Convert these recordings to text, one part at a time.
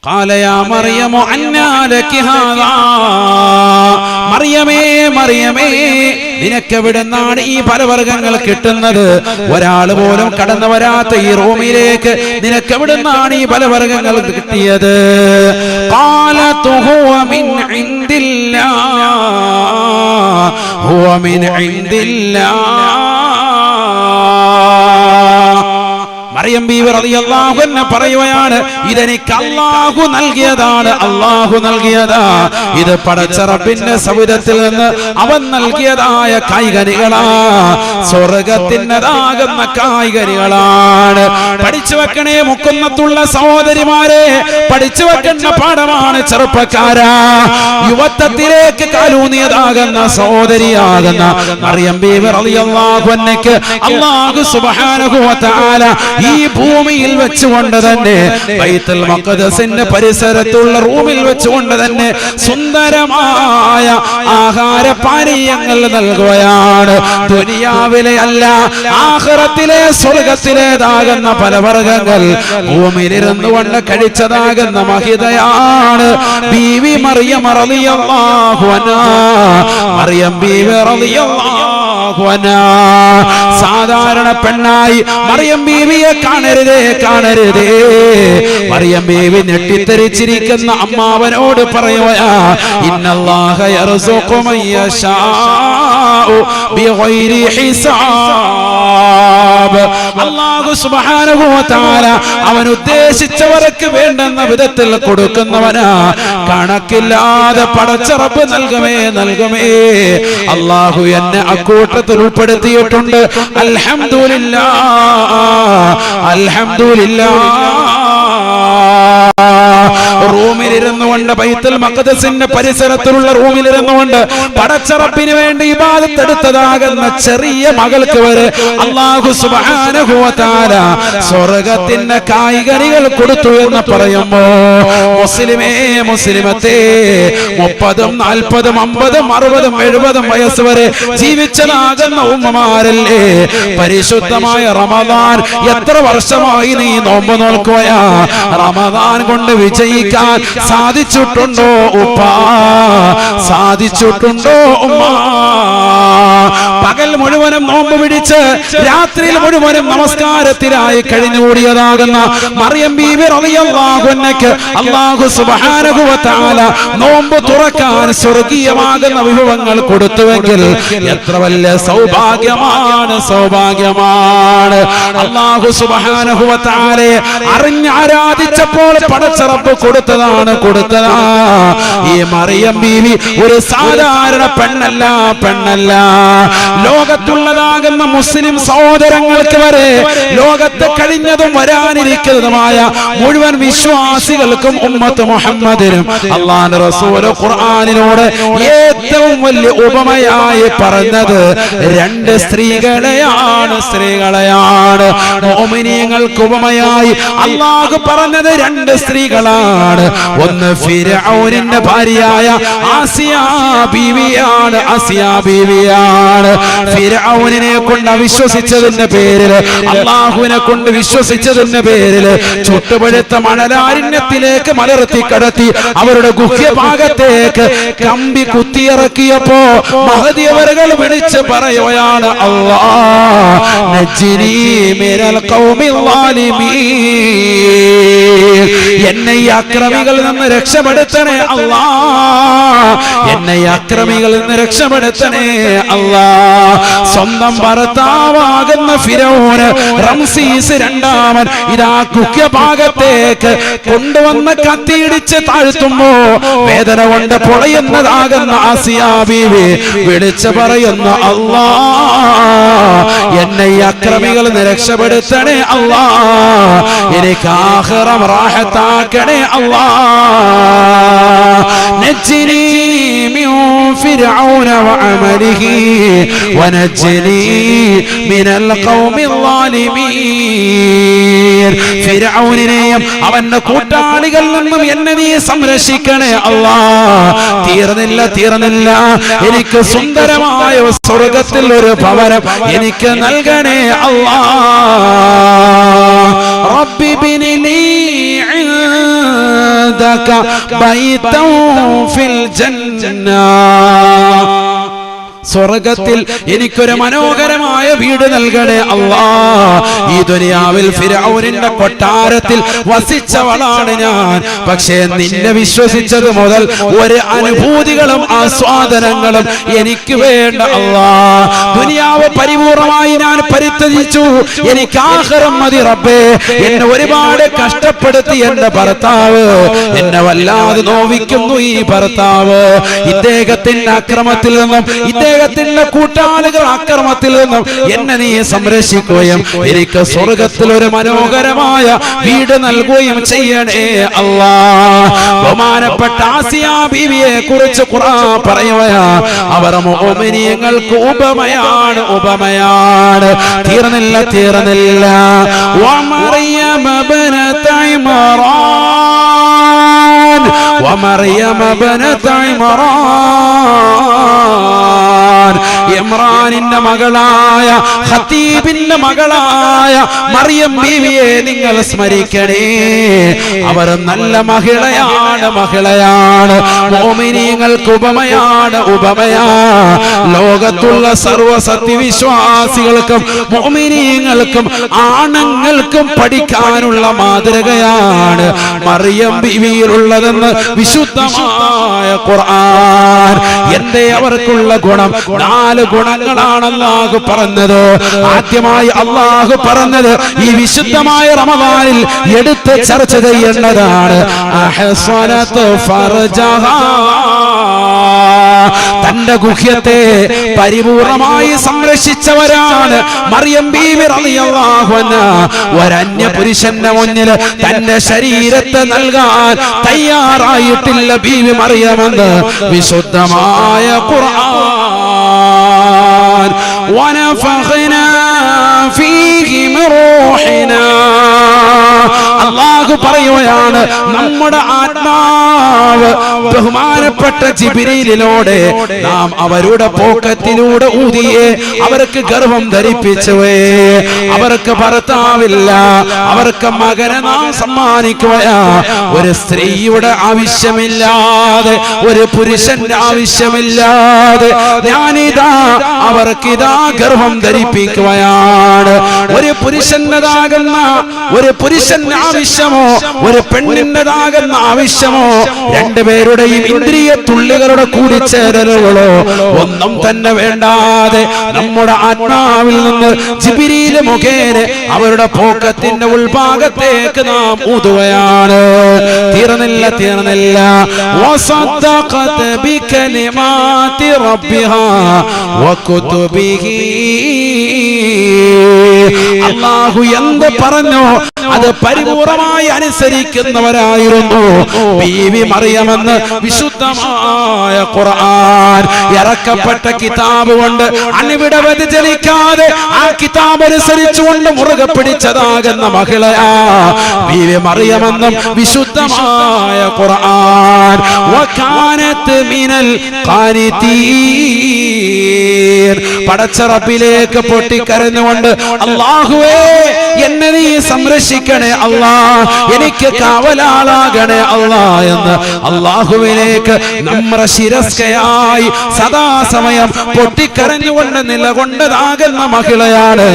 قال يا مريم أنى لك هذا മറിയമേ നിനക്ക് എവിടുന്നാണ് ഈ ഫലവർഗ്ഗങ്ങൾ കിട്ടുന്നത്? ഒരാൾ പോലും കടന്നു വരാത്ത ഈ റൂമിലേക്ക് നിനക്ക് എവിടുന്നാണ് ഈ ഫലവർഗ്ഗങ്ങൾ കിട്ടിയത്? قالت هو من عند الله മറിയം ബീവി റളിയല്ലാഹു അൻഹ പറയുകയാണ്, ഇതെനിക്ക് അല്ലാഹു നൽകിയതാണ്, അല്ലാഹു നൽകിയതാ. ഇത് പടച്ച റബ്ബിന്റെ സൗദത്തിൽ നിന്ന് അവൻ നൽകിയതായ കായ്കനികളാ, സ്വർഗ്ഗത്തിൻ്റെതാകുന്ന കായ്കനികളാണ്. പഠിച്ചു വെക്കണേ മുക്കുന്നത്തുള്ള സഹോദരിമാരെ, പഠിച്ചു വെക്കേണ്ട പാഠമാണ് ചെറുപ്പക്കാരാ. യുവത്വത്തിലേക്ക് കാലൂന്നിയതാകുന്ന സഹോദരിയാകുന്ന മറിയം ബീവി റളിയല്ലാഹു അൻഹയ്ക്ക് അല്ലാഹു സുബ്ഹാനഹു വ തആല ഈ ഭൂമിയിൽ വെച്ചുകൊണ്ട് തന്നെ ബൈത്തുൽ മഖ്ദസിന്റെ പരിസരത്തുള്ള റൂമിൽ വെച്ചുകൊണ്ട് തന്നെ സുന്ദരമായ ആഹാരപാനീയങ്ങൾ നൽകുകയാണ്. ദുനിയാവിലെ അല്ല, ആഖിറത്തിലെ സ്വർഗ്ഗത്തിലേതാകുന്ന ഫലവർഗ്ഗങ്ങൾ ഭൂമിയിലിരുന്നു കൊണ്ട് കഴിച്ചതാകുന്ന മഹിതയാണ് ബീവി മറിയം റളിയല്ലാഹു അൻഹാ. മറിയം ബീവി റളിയല്ലാഹു അൻഹാ സാധാരണ പെണ്ണായി മറിയം ബീവിയെ കാണരുതേ. മറിയം ബീവി ഞെട്ടിത്തെറിച്ചിരിക്കുന്ന അമ്മാവനോട് പറയുകയാ, ഇന്നല്ലാഹ യർസുഖു മൻ യശാഉ ബിഗൈരി ഹിസാബ്. അല്ലാഹു സുബ്ഹാനഹു വ തആല അവൻ ഉദ്ദേശിച്ചവർക്ക് വേണ്ടുന്ന വിധത്തിൽ കൊടുക്കുന്നവനാ. കണക്കില്ലാതെ പടച്ച റബ്ബ് നൽകുമേ. അല്ലാഹു എന്നെ അക്കൂട്ടത്തിൽ ഉൾപ്പെടുത്തിയിട്ടുണ്ട്. അൽഹംദുലില്ലാഹ്. റൂമിലിരുന്നു കൊണ്ട് ബൈത്തുൽ മഖ്ദസിന്റെ പരിസരത്തുള്ള റൂമിലിരുന്നു കൊണ്ട് പടച്ച റബ്ബിന് വേണ്ടി ഇബാദത്ത് എടുത്തതാകുന്ന ചെറിയ മകൾക്ക് വരെ അല്ലാഹു സുബ്ഹാനഹു വ തആല സ്വർഗ്ഗത്തിന്റെ കായ്കനികൾ കൊടുത്തു എന്ന് പറയുമ്പോ മുസ്ലിമത്തെ 30, 40, 50, 60, 70 വയസ്സ് വരെ ജീവിച്ചതാകുന്ന ഉമ്മമാരല്ലേ? പരിശുദ്ധമായ റമദാൻ എത്ര വർഷമായി നീ നോമ്പ് നോൽക്കുകയാ? റമദാൻ കൊണ്ട് വിജയിക്കാൻ സാധിച്ചിട്ടുണ്ടോ ഉപ്പ? സാധിച്ചിട്ടുണ്ടോ ഉമ്മ? പകൽ മുഴുവനും നോമ്പ് പിടിച്ച് രാത്രിയിൽ മുഴുവനും നമസ്കാരത്തിനായി കഴിഞ്ഞുകൂടിയതാകുന്ന മറിയം ബീവി റളിയല്ലാഹു അൻഹയ്ക്ക് അല്ലാഹു സുബ്ഹാനഹു വ തആല നോമ്പ് തുറക്കാൻ സ്വർഗീയമാകുന്ന വിഭവങ്ങൾ കൊടുത്തുവെങ്കിൽ എത്ര വലിയ സൗഭാഗ്യമാണ്. അല്ലാഹു സുബ്ഹാനഹു വ തആലയെ അറിഞ്ഞ് ആരാധിച്ചപ്പോൾ പടച്ച റബ്ബ് കൊടുത്തതാ. ഈ മറിയം ബീവി ഒരു സാധാരണ പെണ്ണല്ല. ലോകത്തുള്ളതാകുന്ന മുസ്ലിം സഹോദരങ്ങൾക്ക് വരെ, ലോകത്ത് കഴിഞ്ഞതും വരാനിരിക്കുന്നതുമായ മുഴുവൻ വിശ്വാസികൾക്കും ഉമ്മത്ത് മുഹമ്മദിനും അല്ലാഹുവിന്റെ റസൂൽ ഖുർആനിനോട് ഏറ്റവും വലിയ ഉപമയായി പറഞ്ഞത് രണ്ട് സ്ത്രീകളെയാണ്. മുഅ്മിനീങ്ങൾക്ക് ഉപമയായി അല്ലാഹു പറഞ്ഞത് രണ്ട് സ്ത്രീകളാണ്. ഒന്ന് ഫിർഔനിന്റെ ഭാര്യയായ ആസിയാ ബീവിയാണ്. ഫിർഔനിനെ കൊണ്ട് അവിശ്വസിച്ചതിന്റെ പേരിൽ, അല്ലാഹുവിനെ കൊണ്ട് വിശ്വസിച്ചതിന്റെ പേരിൽ ചുട്ടുപഴുത്ത മണലാരണ്യത്തിലേക്ക് മലർത്തി കടത്തി അവരുടെ ഗുഹ്യഭാഗത്തേക്ക് കമ്പി കുത്തിയിറക്കിയപ്പോ മഹദി അവറുകൾ വിളിച്ച് പറയുകയാണ്, അല്ലാഹ് നജ്ജിനി മിനൽ ഖൗമിൽ ളാലിമീൻ. എന്നെ ഈ അക്രമികളിൽ നിന്ന് രക്ഷപ്പെടുത്തണേ അല്ലാഹ്, എന്നെ ഈ അക്രമികളിൽ നിന്ന് രക്ഷപ്പെടുത്തണേ അല്ലാഹ്. സ്വന്തം ഭർത്താവാകുന്ന ഫിറൗൻ റംസീസ് രണ്ടാമൻ ഇതാ ഗുഹ്യഭാഗത്തേക്ക് കൊണ്ടുവന്ന് കത്തിയിടിച്ച് താഴ്ത്തുമ്പോ വേദന കൊണ്ട് പൊളയുന്നതാകുന്ന ആസിയാ ബീവി വിളിച്ചു പറയുന്ന, അല്ലാഹ് എന്നെ ഈ അക്രമികളിൽ നിന്ന് രക്ഷപ്പെടുത്തണേ അല്ലാഹ്, എനിക്ക് ആഖിറം റാഹത്താക്കണേ അല്ലാഹ്. നജ്ജിനി മിൻ ഫിർഔന വഅമലിഹി വനജ്ജിനി മിനൽ ഖൗമിൽ ളാലിമീൻ. ഫിർഔനിനെയും അവന്റെ കൂട്ടാളികളിൽ നിന്നും എന്നെ നീ സംരക്ഷിക്കണേ അല്ലാഹ്. തീർന്നില്ല, എനിക്ക് സുന്ദരമായ സ്വർഗ്ഗത്തിൽ ഒരു ഭവനം എനിക്ക് നൽകണേ അല്ലാഹ്. റബ്ബി ബിനി ലീ لك بيتا في الجنة സ്വർഗ്ഗത്തിൽ എനിക്കൊരു മനോഹരമായ വീട് നൽകണേ അല്ലാ. ഈ ദുനിയാവിൽ ഫിർഔനിന്റെ കൊട്ടാരത്തിൽ വസിച്ചവളാണ് ഞാൻ. പക്ഷേ നിന്നെ വിശ്വസിച്ചത് മുതൽ ഒരു അനുഭൂതികളും ആസ്വാദനങ്ങളും എനിക്ക് വേണ്ട അല്ലാ. ദുനിയാവ് പരിപൂർണമായി ഞാൻ പരിത്യജിച്ചു. എനിക്ക് ആഖിറം മതി റബ്ബേ. എന്നെ ഒരുപാട് കഷ്ടപ്പെടുത്തി എന്റെ ഭർത്താവ്. എന്നെ വല്ലാതെ നോവിക്കുന്നു ഈ ഭർത്താവ്. ഇദ്ദേഹത്തിന്റെ അക്രമത്തിൽ നിന്നും ഇദ്ദേഹത്തിന്റെ കൂട്ടാളികൾ അക്രമത്തിൽ നിന്നും എന്നെ നീ സംരക്ഷിക്കുകയും എനിക്ക് സ്വർഗത്തിൽ ഒരു മനോഹരമായ വീട് നൽകുകയും ചെയ്യണേ അല്ലാ. ബഹുമാനപ്പെട്ട ആസിയ ബീവിയെ കുറിച്ച് ഖുർആൻ പറയുകയാ, അവർ മുഅ്മിനീങ്ങൾക്ക് ഉപമയാണ്, ഉപമയാണ്. തീർന്നില്ല. വമറിയം ബനത ഇമ്രാൻ, വമറിയം ബനത ഇമ്രാൻ, ഇമ്രാനിന്റെ മകളായ ഖതീബിന്റെ മകളായ മറിയം ബീവിയെ നിങ്ങൾ സ്മരിക്കണേ. അവർ നല്ല മഹിളയാണ്. മുഅ്മിനീങ്ങൾക്ക് ഉപമയാണ്. ലോകത്തുള്ള സർവ്വ സത്യവിശ്വാസികൾക്കും മുഅ്മിനീങ്ങൾക്കും ആണുങ്ങൾക്കും പഠിക്കാനുള്ള മാതൃകയാണ് മറിയം ബീവിയിലുള്ളതെന്ന് വിശുദ്ധമായ ഖുർആൻ. എന്തേ അവർക്കുള്ള ഗുണം? 4 ഗുണങ്ങളാണ് അല്ലാഹു പറഞ്ഞത്. ആദ്യമായി അല്ലാഹു പറഞ്ഞത് ഈ വിശുദ്ധമായ റമദാനിൽ എടുത്ത് ചർച്ച ചെയ്യേണ്ടതാണ്. അഹ്സനതു ഫർജഹാ, തന്റെ ഗുഹ്യത്തെ പരിപൂർണമായി സംരക്ഷിച്ചവരാണ് മറിയം ബീവി റളിയല്ലാഹു അൻഹാ. ഒരന്യ പുരുഷന്റെ മുന്നിൽ തന്റെ ശരീരത്തെ നൽകാൻ തയ്യാറായിട്ടില്ല ബീവി മറിയമെന്ന് വിശുദ്ധമായ ഖുർആൻ. വനഫഖനാ ഫീഹി മിൻ റൂഹിനാ, അല്ലാഹു പറയുകയാണ് നമ്മുടെ ആത്മാവ് ബഹുമാനപ്പെട്ട ജിബ്രീലിനോട് നാം അവരുടെ പോക്കറ്റിലൂടെ ഊതിയെ അവർക്ക് ഗർഭം ധരിപ്പിച്ചുവേ. അവർക്ക് ഭർത്താവില്ല, അവർക്ക് മകനെ നാം സമ്മാനിക്കുകയാ. ഒരു സ്ത്രീയുടെ ആവശ്യമില്ലാതെ, ഒരു പുരുഷന്റെ ആവശ്യമില്ലാതെ ഞാനിതാ അവർക്കിതാ ഗർഭം ധരിപ്പിക്കുകയാണ്. ഒരു പുരുഷന്റേതാകുന്ന ഒരു പുരുഷന്റെ ആവശ്യമോ ഒരു പെണ്ണിന്റേതാകുന്ന ആവശ്യമോ രണ്ടുപേരുടെയും ഇന്ദ്രിയ തുള്ളികളുടെ കൂടിച്ചേരലുകളോ ഒന്നും തന്നെ വേണ്ടാതെ നമ്മുടെ ആത്മാവിൽ നിന്ന് ജിബ്രീൽ മുഖേന അവരുടെ പോക്കത്തിന്റെ ഉൾഭാഗത്തേക്ക് നാം ഊതുകയാണ്. തീർന്നില്ല. വസദ്ദഖത് ബികലിമാതി റബ്ബിഹാ വകുതുബിഹി, അല്ലാഹു എന്ത് പറഞ്ഞു അത് പരിപൂർണമായി അനുസരിക്കുന്നവരായിരുന്നു ബീവി മറിയമെന്ന് വിശുദ്ധമായ ഖുർആൻ. ഇറക്കപ്പെട്ട കിതാബ് കൊണ്ട് അണിവിട വ്യതിചലിക്കാതെ ആ കിതാബ് അനുസരിച്ചുകൊണ്ട് മുറുകെ പിടിച്ചതാകുന്ന മഹിളയാ ബീവി മറിയമെന്നും വിശുദ്ധമായ ഖുർആൻ. വകാനത് മിനൽ ഖാനിതീൻ, പടച്ച റബ്ബിലേക്ക് പൊട്ടിക്കരഞ്ഞുകൊണ്ട് അല്ലാഹുവേ എന്നെ നീ സംരക്ഷിക്കണേ അല്ലാ, എനിക്ക് കാവലാളാകണേ അല്ലാ എന്ന് അല്ലാഹുവിലേക്ക് നമ്മുടെ ശിരസ്കയായി സദാസമയം പൊട്ടിക്കരഞ്ഞുകൊണ്ട് നിലകൊണ്ടതാകുന്ന മഹിളയാണ്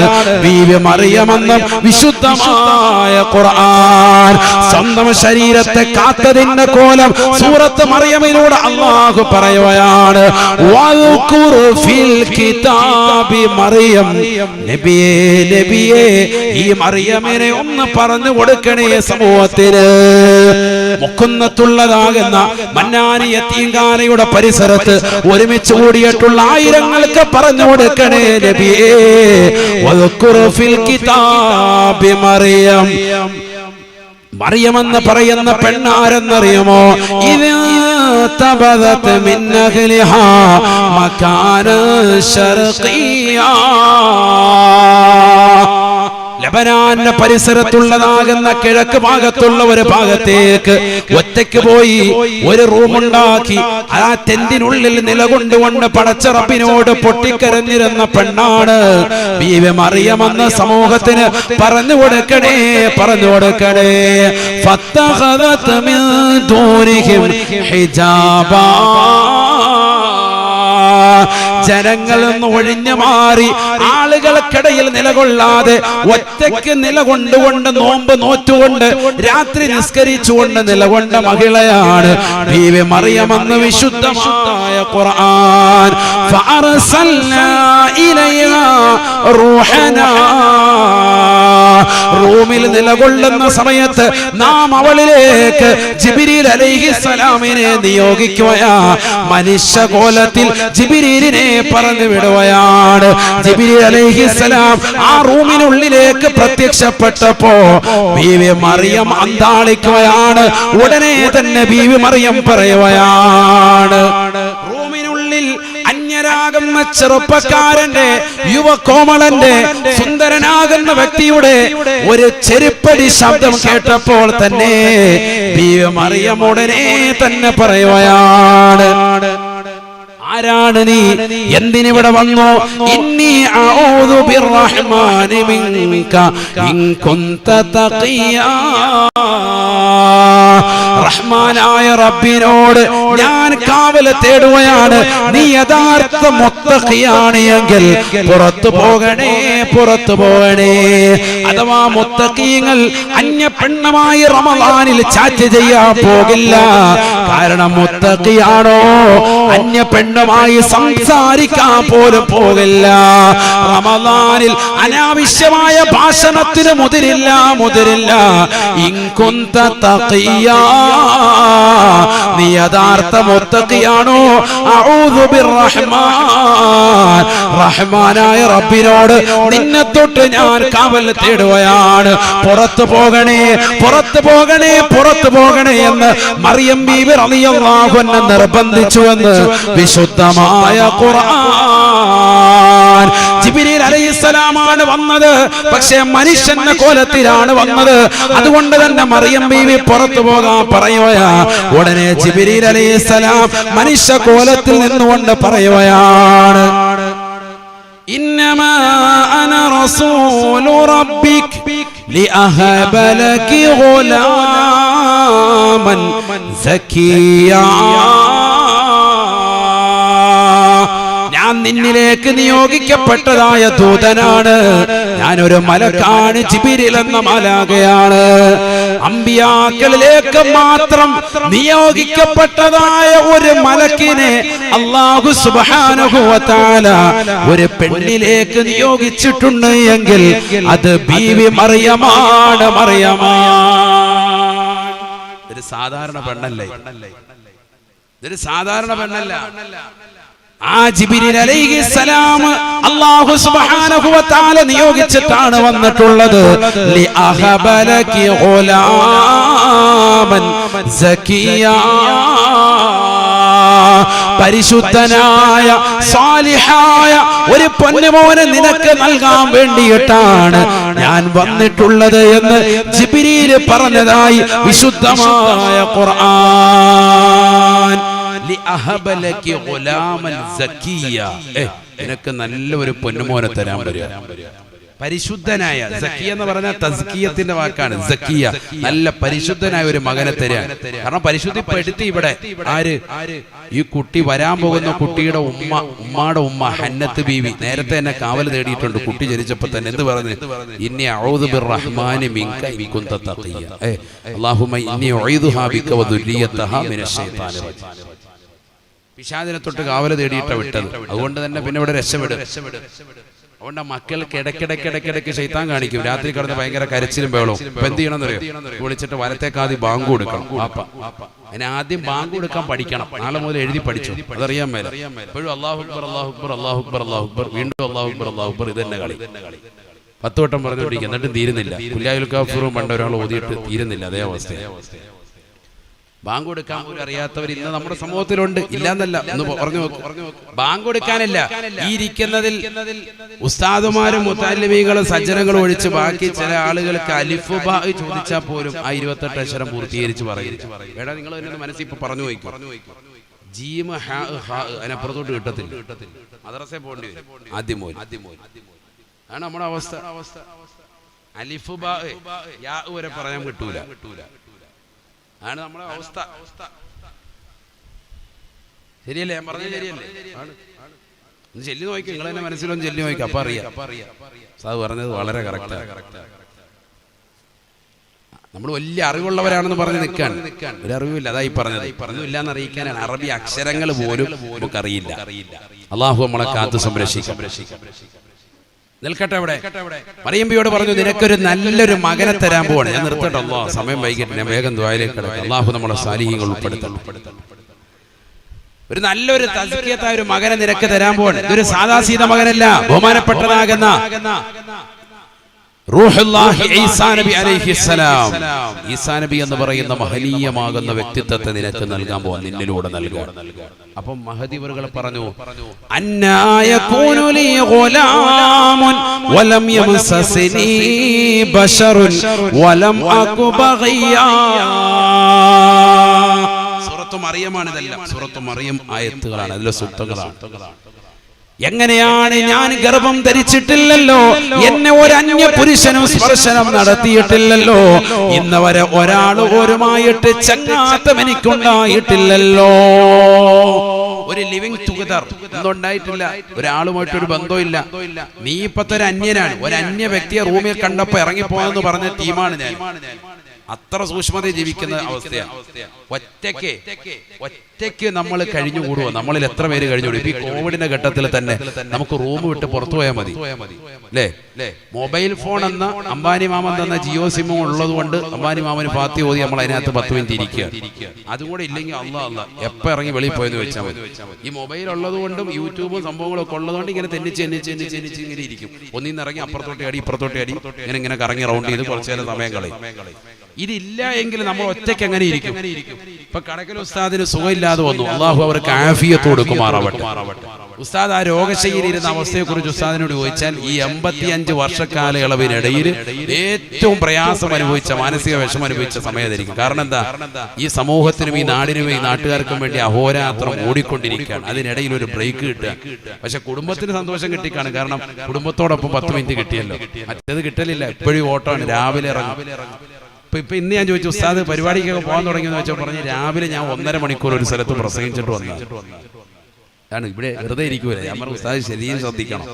ബീവി മറിയമെന്നും വിശുദ്ധമായ ഖുർആൻ. സ്വന്തം ശരീരത്തെ കാത്തതിന്റെ കോലം സൂറത്ത് മറിയമിലൂടെ അല്ലാഹു പറയുകയാണ്. വൽഖുർ ഫിൽ കിതാബി മറിയം, നബിയേ ഈ മറിയമിനെ ഒന്ന് പറഞ്ഞു കൊടുക്കണേ സമൂഹത്തിന്. മുക്കുന്നത്തുള്ളതാകുന്ന മന്നാനി യതീംഖാനയുടെ പരിസരത്ത് ഒരുമിച്ച് കൂടിയിട്ടുള്ള ആയിരങ്ങൾക്ക് പറഞ്ഞു കൊടുക്കണേ നബിയേ. വൽഖുർ ഫിൽ കിതാബി മറിയം, മറിയമെന്ന് പറയുന്ന പെണ്ണാരെന്നറിയുമോ? ഇത് തബദത് മിൻ അഹ്ലിഹാ മകാന ശർഖിയാ, ലബനാന്റെ പരിസരത്തുള്ളതാകുന്ന കിഴക്ക് ഭാഗത്തുള്ള ഒരു ഭാഗത്തേക്ക് ഒറ്റയ്ക്ക് പോയി ഒരു റൂമുണ്ടാക്കി ആ ടെന്റിനുള്ളിൽ നിലകൊണ്ടുകൊണ്ട് പടച്ച റബ്ബിനോട് പൊട്ടിക്കരഞ്ഞിരുന്ന പെണ്ണാണ് ബീവി മറിയം എന്ന സമൂഹത്തിന് പറഞ്ഞു കൊടുക്കണേ, പറഞ്ഞു കൊടുക്കണേ. ഫത്തഖദത് മിൻ ദൂരിഹിം ഹിജാബാ, ജനങ്ങളിൽ നിന്ന് ഒഴിഞ്ഞു മാറി ആളുകൾക്കിടയിൽ നിലകൊള്ളാതെ ഒറ്റയ്ക്ക് നിലകൊണ്ടുകൊണ്ട് നോമ്പ് നോറ്റുകൊണ്ട് രാത്രി നിസ്കരിച്ചുകൊണ്ട് നിലകൊണ്ട മഹിളയാണ് ബീവി മറിയം എന്ന് വിശുദ്ധമായ ഖുർആൻ. ഫഅർസൽനാ ഇലൈഹാ റൂഹനാ, റൂമിൽ നിലകൊള്ളുന്ന സമയത്ത് നാം അവളിലേക്ക് ജിബ്രീൽ അലൈഹിസ്സലാമിനെ നിയോഗിക്കുകയാ. മനുഷ്യകോലത്തിൽ ജിബ്രീലിനെ പറഞ്ഞു വിടുകയാണ്. ജിബ്രീൽ അലൈഹിസ്സലാം ആ റൂമിനുള്ളിലേക്ക് പ്രത്യക്ഷപ്പെട്ടപ്പോ ബീവി മറിയം അന്താളിക്കുകയാണ്. ഉടനെ തന്നെ ബീവി മറിയം പറയുകയാണ്, റൂമിനുള്ളിൽ അന്യരാകുന്ന ചെറുപ്പക്കാരന്റെ യുവകോമളന്റെ സുന്ദരനാകുന്ന വ്യക്തിയുടെ ഒരു ചെരുപ്പടി ശബ്ദം കേട്ടപ്പോൾ തന്നെ ബീവി മറിയം ഉടനെ തന്നെ പറയുകയാണ്, ആരാണ് നീ, എന്തിനിവിടെ വന്നു? ഇന്നി അഊദു ബിർറഹ്മാനി മിൻക ഇൻ കുൻത തഖിയാ, റഹ്മാനായ റബ്ബിനോട് ഞാൻ കാവൽ തേടുകയാണ്, നീ യഥാർത്ഥ മുത്തഖിയാണ് എങ്കിൽ പുറത്തു പോകണേ, പുറത്തു പോകണേ. അഥവാ മുത്തഖീങ്ങൾ അന്യ പെണ്ണുമായി റമളാനിൽ ചാറ്റ് ചെയ്യാൻ പോകില്ല. കാരണം മുത്തഖിയാണോ അന്യ പെണ്ണുമായി സംസാരിക്കാൻ പോലും പോകില്ല. റമളാനിൽ അനാവശ്യമായ ഭാഷണത്തിന് മുതിരില്ല, മുതിരില്ല. ഇൻ കുൻത തഖിയാ, നീ യഥാർത്ഥ മുത്തഖിയാണോ? അഊദു ബിർറഹ്മാൻ, റഹ്മാനായ റബ്ബിനോട് നിന്നെ തൊട്ട് ഞാൻ കാവൽ തേടുകയാണ്. പുറത്തു പോകണേ, പുറത്തു പോകണേ, പുറത്തു പോകണേ എന്ന് മറിയം ബീവി റളിയല്ലാഹു അൻഹ നിർബന്ധിച്ചുവെന്ന് വിശുദ്ധമായ ഖുർആൻ. ജിബ്രീൽ അലൈഹിസ്സലാമാണ് വന്നത്, പക്ഷേ മനുഷ്യന്റെ കോലത്തിലാണ് വന്നത്. അതുകൊണ്ട് തന്നെ മറിയം ബീവി പുറത്തു പോകാൻ പറയുകയാ. ഉടനെ ജിബ്രീൽ അലൈഹിസ്സലാം മനുഷ്യ കോലത്തിൽ നിന്നുകൊണ്ട് പറയുകയാണ്, ഇന്നമാ അന റസൂലു റബ്ബിക് ലിഅഹബ ലകി ഗുലാമൻ സക്കിയാ, ഞാൻ നിന്നിലേക്ക് നിയോഗിക്കപ്പെട്ടതായ ദൂതനാണ്, ഞാനൊരു മലക്കാണ്, ജിബ്രീൽ എന്ന മലാഖയാണ്. അമ്പിയാക്കളിലേക്ക് മാത്രം നിയോഗിക്കപ്പെട്ടതായ ഒരു മലക്കിനെ അല്ലാഹു സുബ്ഹാനഹു വ തആല ഒരു പെണ്ണിലേക്ക് നിയോഗിച്ചിട്ടുണ്ട് എങ്കിൽ അത് ബീവി മറിയമാണ്, മറിയമാണ്. ഇതൊരു സാധാരണ പെണ്ണല്ലേ, ഇതൊരു സാധാരണ പെണ്ണല്ല. ആ ജിബ്രീൽ അലൈഹിസ്സലാം അല്ലാഹു സുബ്ഹാനഹു വ തആല നിയോഗിച്ചിട്ടാണ് വന്നിട്ടുള്ളത്. ലിഅഹബ ലകി ഗുലാമൻ സക്കിയാ, പരിശുദ്ധനായ സാലിഹായ ഒരു പൊന്നുമോനെ നിനക്ക് നൽകാൻ വേണ്ടിയിട്ടാണ് ഞാൻ വന്നിട്ടുള്ളത് എന്ന് ജിബ്രീൽ പറഞ്ഞതായി വിശുദ്ധമായ ഖുർആൻ. നിനക്ക് നല്ല ഒരു പൊന്നുമോനെ തരാൻ വരിക. പരിശുദ്ധനായ, സക്കിയ എന്ന് പറഞ്ഞാൽ തസ്കിയത്തിന്റെ വാക്കാണ്. സക്കിയ, നല്ല പരിശുദ്ധനായ ഒരു മകനെ തരാൻ. കാരണം പരിശുദ്ധിപ്പെടുത്തി ഇവിടെ ആര്? ഈ കുട്ടി വരാൻ പോകുന്ന കുട്ടിയുടെ ഉമ്മയുടെ ഉമ്മ ഹന്നത്ത് ബീവി നേരത്തെ തന്നെ കാവൽ തേടിയിട്ടുണ്ട്. കുട്ടി ജനിച്ചപ്പോ തന്നെ എന്ത് പറഞ്ഞു? ഇന്നി അഊദു ബിർറഹ്മാനി മിൻക ഇൻ കുൻത തഖിയ, അല്ലാഹുമ്മ ഇന്നി ഉഈദുഹാ ബിക വ ദുർരിയതഹാ മിനശ് ശൈത്താനിർ റജീം. പിശാചിനെ തൊട്ട് കാവൽ തേടിയിട്ടാണ് വിട്ടത്. അതുകൊണ്ട് തന്നെ പിന്നെ ഇവിടെ രക്ഷപ്പെടും. അതുകൊണ്ട് മക്കൾക്ക് ഇടയ്ക്കിടയ്ക്ക് ശൈത്താൻ കാണിക്കും. രാത്രി കിടന്ന് ഭയങ്കര കരച്ചിലും ബഹളവും. ഇപ്പൊ എന്ത് ചെയ്യണമെന്നറിയോ? വിളിച്ചിട്ട് വലത്തേക്കാദ്യം ബാങ്ക് കൊടുക്കണം. അതിന് ആദ്യം ബാങ്ക് കൊടുക്കാൻ പഠിക്കണം. നാളെ മുതൽ എഴുതി പഠിച്ചു, അതറിയാൻ മേല. എപ്പോഴും അല്ലാഹു അക്ബർ, അല്ലാഹു അക്ബർ, അല്ലാഹു അക്ബർ, അല്ലാഹു അക്ബർ, വീണ്ടും അല്ലാഹു അക്ബർ, അല്ലാഹു അക്ബർ, ഇത് തന്നെ കളി. 10 വട്ടം പറഞ്ഞുകൊണ്ടിരിക്കും, എന്നിട്ടും തീരുന്നില്ല. ഖുൽ യാ അയ്യുഹൽ കാഫിറൂൻ പണ്ട് ഒരാൾ ഓതിയിട്ട് തീരുന്നില്ല. അതേ അവസ്ഥ. ബാങ്ക് കൊടുക്കാൻ പോലും അറിയാത്തവർ ഇന്ന് നമ്മുടെ സമൂഹത്തിലുണ്ട്, ഇല്ലാന്നല്ല, ഒന്ന് പറഞ്ഞു നോക്കും. ബാങ്ക് കൊടുക്കാനല്ല, ഈ ഇരിക്കുന്നതിൽ ഉസ്താദുമാരും മുത്തല്ലിമീങ്ങളും സജ്ജനങ്ങളും ഒഴിച്ച് ബാക്കി ചില ആളുകൾക്ക് അലിഫ് ബാ ചോദിച്ചാൽ പോലും ആ 28 അക്ഷരം പൂർത്തീകരിച്ച് പറയും. വേടാ നിങ്ങൾ എന്നെ മനസ്സിൽ ഇപ്പൊ പറഞ്ഞു പോയിക്കും, ജീമ ഹാ ഹാ അതിനപ്പുറത്തോട്ട് കിട്ടത്തില്ല, മദ്രസയിൽ പോകേണ്ടി വരും. ആദ്യം ആണ് നമ്മുടെ അവസ്ഥ. അലിഫ് ബാ യാ വരെ പറയാൻ കിട്ടൂല, ആണ് നമ്മുടെ അവസ്ഥ. ശരിയല്ലേ ഞാൻ പറഞ്ഞത്? ശരിയല്ലേ? ഒന്ന് ചെല്ലി നോക്കി, നിങ്ങൾ തന്നെ മനസ്സിലൊന്ന് ചെല്ലി നോക്കി, അപ്പൊ അറിയാം. സാർ പറഞ്ഞത് വളരെ കറക്റ്റാണ്. നമ്മൾ വലിയ അറിവുള്ളവരാണെന്ന് പറഞ്ഞ് നിൽക്കാണ്, ഒരു അറിവില്ല. അതായി പറഞ്ഞത്, പറഞ്ഞില്ല എന്ന് അറിയിക്കാനാണ്. അറബി അക്ഷരങ്ങൾ പോലും നമുക്കറിയില്ല. അള്ളാഹു നമ്മളെ കാത്തു സംരക്ഷിക്കാം. നിൽക്കട്ടെ. അവിടെ മറിയം ബിയോട് പറഞ്ഞു, നിനക്കൊരു നല്ലൊരു മകനെ തരാൻ പോവാണ്. ഞാൻ നിർത്തട്ടെ, അല്ലാഹ് സമയം വൈകിട്ട് ഞാൻ വേഗം ദുആയിലേക്ക് കടക്കാം. അള്ളാഹു നമ്മളെ സാലിഹീങ്ങൾ ഉൾപ്പെടുത്തണം. ഒരു നല്ലൊരു തസ്കിയത്തായ ഒരു മകനെ നിനക്ക് തരാൻ പോവാണ്. ഇതൊരു സാദാസീത മകനല്ല, ബഹുമാനപ്പെട്ടതാകുന്ന റൂഹുല്ലാഹി ഈസാ നബി അലൈഹിസ്സലാം. ഈസാ നബി എന്ന് പറയുന്ന മഹനീയമാകുന്ന വ്യക്തിത്വത്തെ നിനക്ക് നൽകാൻ പോവാൻ, നിന്നിലൂടെ നൽകാൻ. അപ്പം മഹദി വറുകൾ പറഞ്ഞു, അന്നാ യകൂനു ലീ ഗുലാമുൻ വലം യമസസ്നി ബശറുൻ വലം അകു ബഗിയാ. സൂറത്തു മറിയമാണ് ഇതെല്ലാം. സൂറത്തു മറിയം ആയത്തുകളാണ്, അതിലെ സൂക്തങ്ങളാണ്. എങ്ങനെയാണ് ഞാൻ ഗർഭം ധരിച്ചിട്ടില്ലല്ലോ, എന്നെ ഒരു അന്യ പുരുഷനും സ്പർശനം നടത്തിയിട്ടില്ലല്ലോ, ഇന്ന് വരെ ഒരാൾ ഒരുമായിട്ട് ചങ്ങാത്തം എനിക്കുണ്ടായിട്ടില്ലല്ലോ. ഒരു ലിവിങ് ടുഗദർ ഒന്നും ഉണ്ടായിട്ടില്ല, ഒരാളുമായിട്ടൊരു ബന്ധമില്ല. നീ ഇപ്പത്തെ ഒരു അന്യനാണ്. ഒരു അന്യ വ്യക്തിയെ റൂമിൽ കണ്ടപ്പോ ഇറങ്ങിപ്പോയെന്ന് പറഞ്ഞ ടീമാണ് ഞാൻ. അത്ര സൂക്ഷ്മത ജീവിക്കുന്ന അവസ്ഥയാണ്. ഒറ്റയ്ക്ക് നമ്മൾ കഴിഞ്ഞുകൂടുവോ? നമ്മളിൽ എത്ര പേര് കഴിഞ്ഞുകൂടും? ഇപ്പൊ ഈ കോവിഡിന്റെ ഘട്ടത്തിൽ തന്നെ നമുക്ക് റൂം വിട്ട് പുറത്തു പോയാൽ മതി അല്ലേ? മൊബൈൽ ഫോൺ എന്ന അംബാനി മാമൻ തന്ന ജിയോ സിമ്മും ഉള്ളത് കൊണ്ട് അംബാനി മാമന് പാത്തി ഓതി നമ്മൾ അതിനകത്ത് 10 മിനിറ്റ് ഇരിക്കുക. അതും കൂടെ ഇല്ലെങ്കിൽ അല്ല എപ്പോ ഇറങ്ങി വെളിയിൽ പോയെന്ന് വെച്ചാൽ മതി. ഈ മൊബൈൽ ഉള്ളത് കൊണ്ടും യൂട്യൂബും സംഭവങ്ങളും ഒക്കെ ഉള്ളതുകൊണ്ട് ഇങ്ങനെ തെന്നിച്ച് ഇങ്ങനെ ഇരിക്കും. ഒന്നിന്ന് ഇറങ്ങി അപ്പുറത്തോട്ട് അടി ഇപ്പുറത്തോട്ട് അടി ഇങ്ങനെ കറങ്ങി റൗണ്ട് ചെയ്ത് കുറച്ചു നേരം സമയം കളയും. ഇതില്ല എങ്കിൽ നമ്മൾ ഒറ്റയ്ക്ക് എങ്ങനെ ഇരിക്കും? ഇപ്പൊ കടക്കൽ ഉസ്താദിന് സുഖമില്ലാതെ വന്നു, അള്ളാഹു അവർക്ക് ആഫിയത്ത് കൊടുക്കുമാറാവട്ടെ. ഉസ്താദ് ആ രോഗശൈലിയിരുന്ന അവസ്ഥയെക്കുറിച്ച് ഉസ്താദിനോട് ചോദിച്ചാൽ ഈ 85 വർഷക്കാലയളവിനിടയിൽ ഏറ്റവും പ്രയാസം അനുഭവിച്ച, മാനസിക വിഷമം അനുഭവിച്ച സമയത്തായിരിക്കും. കാരണം എന്താ? ഈ സമൂഹത്തിനും ഈ നാടിനും ഈ നാട്ടുകാർക്കും വേണ്ടി അഹോരാത്രം ഓടിക്കൊണ്ടിരിക്കുകയാണ്. അതിനിടയിൽ ഒരു ബ്രേക്ക് കിട്ടുക. പക്ഷെ കുടുംബത്തിന് സന്തോഷം കിട്ടിക്കാണ്. കാരണം കുടുംബത്തോടൊപ്പം 10 മിനിറ്റ് കിട്ടിയല്ലോ. മറ്റേത് കിട്ടലില്ല, എപ്പോഴും ഓട്ടമാണ്, രാവിലെ ഇറങ്ങും. ഇപ്പൊ ഇന്ന് ഞാൻ ചോദിച്ചു, ഉസ്താദ് പരിപാടിക്കൊക്കെ പോകാൻ തുടങ്ങിയെന്ന് വെച്ചാൽ പറഞ്ഞ് രാവിലെ ഞാൻ 1.5 മണിക്കൂർ ഒരു സ്ഥലത്ത് പ്രസംഗിച്ചിട്ട് വന്നു. ആണ് ഇവിടെ വെറുതെ ഇരിക്കൂല. ഞാൻ പറഞ്ഞു, ഉസ്താദ് ശരിയും ശ്രദ്ധിക്കണം.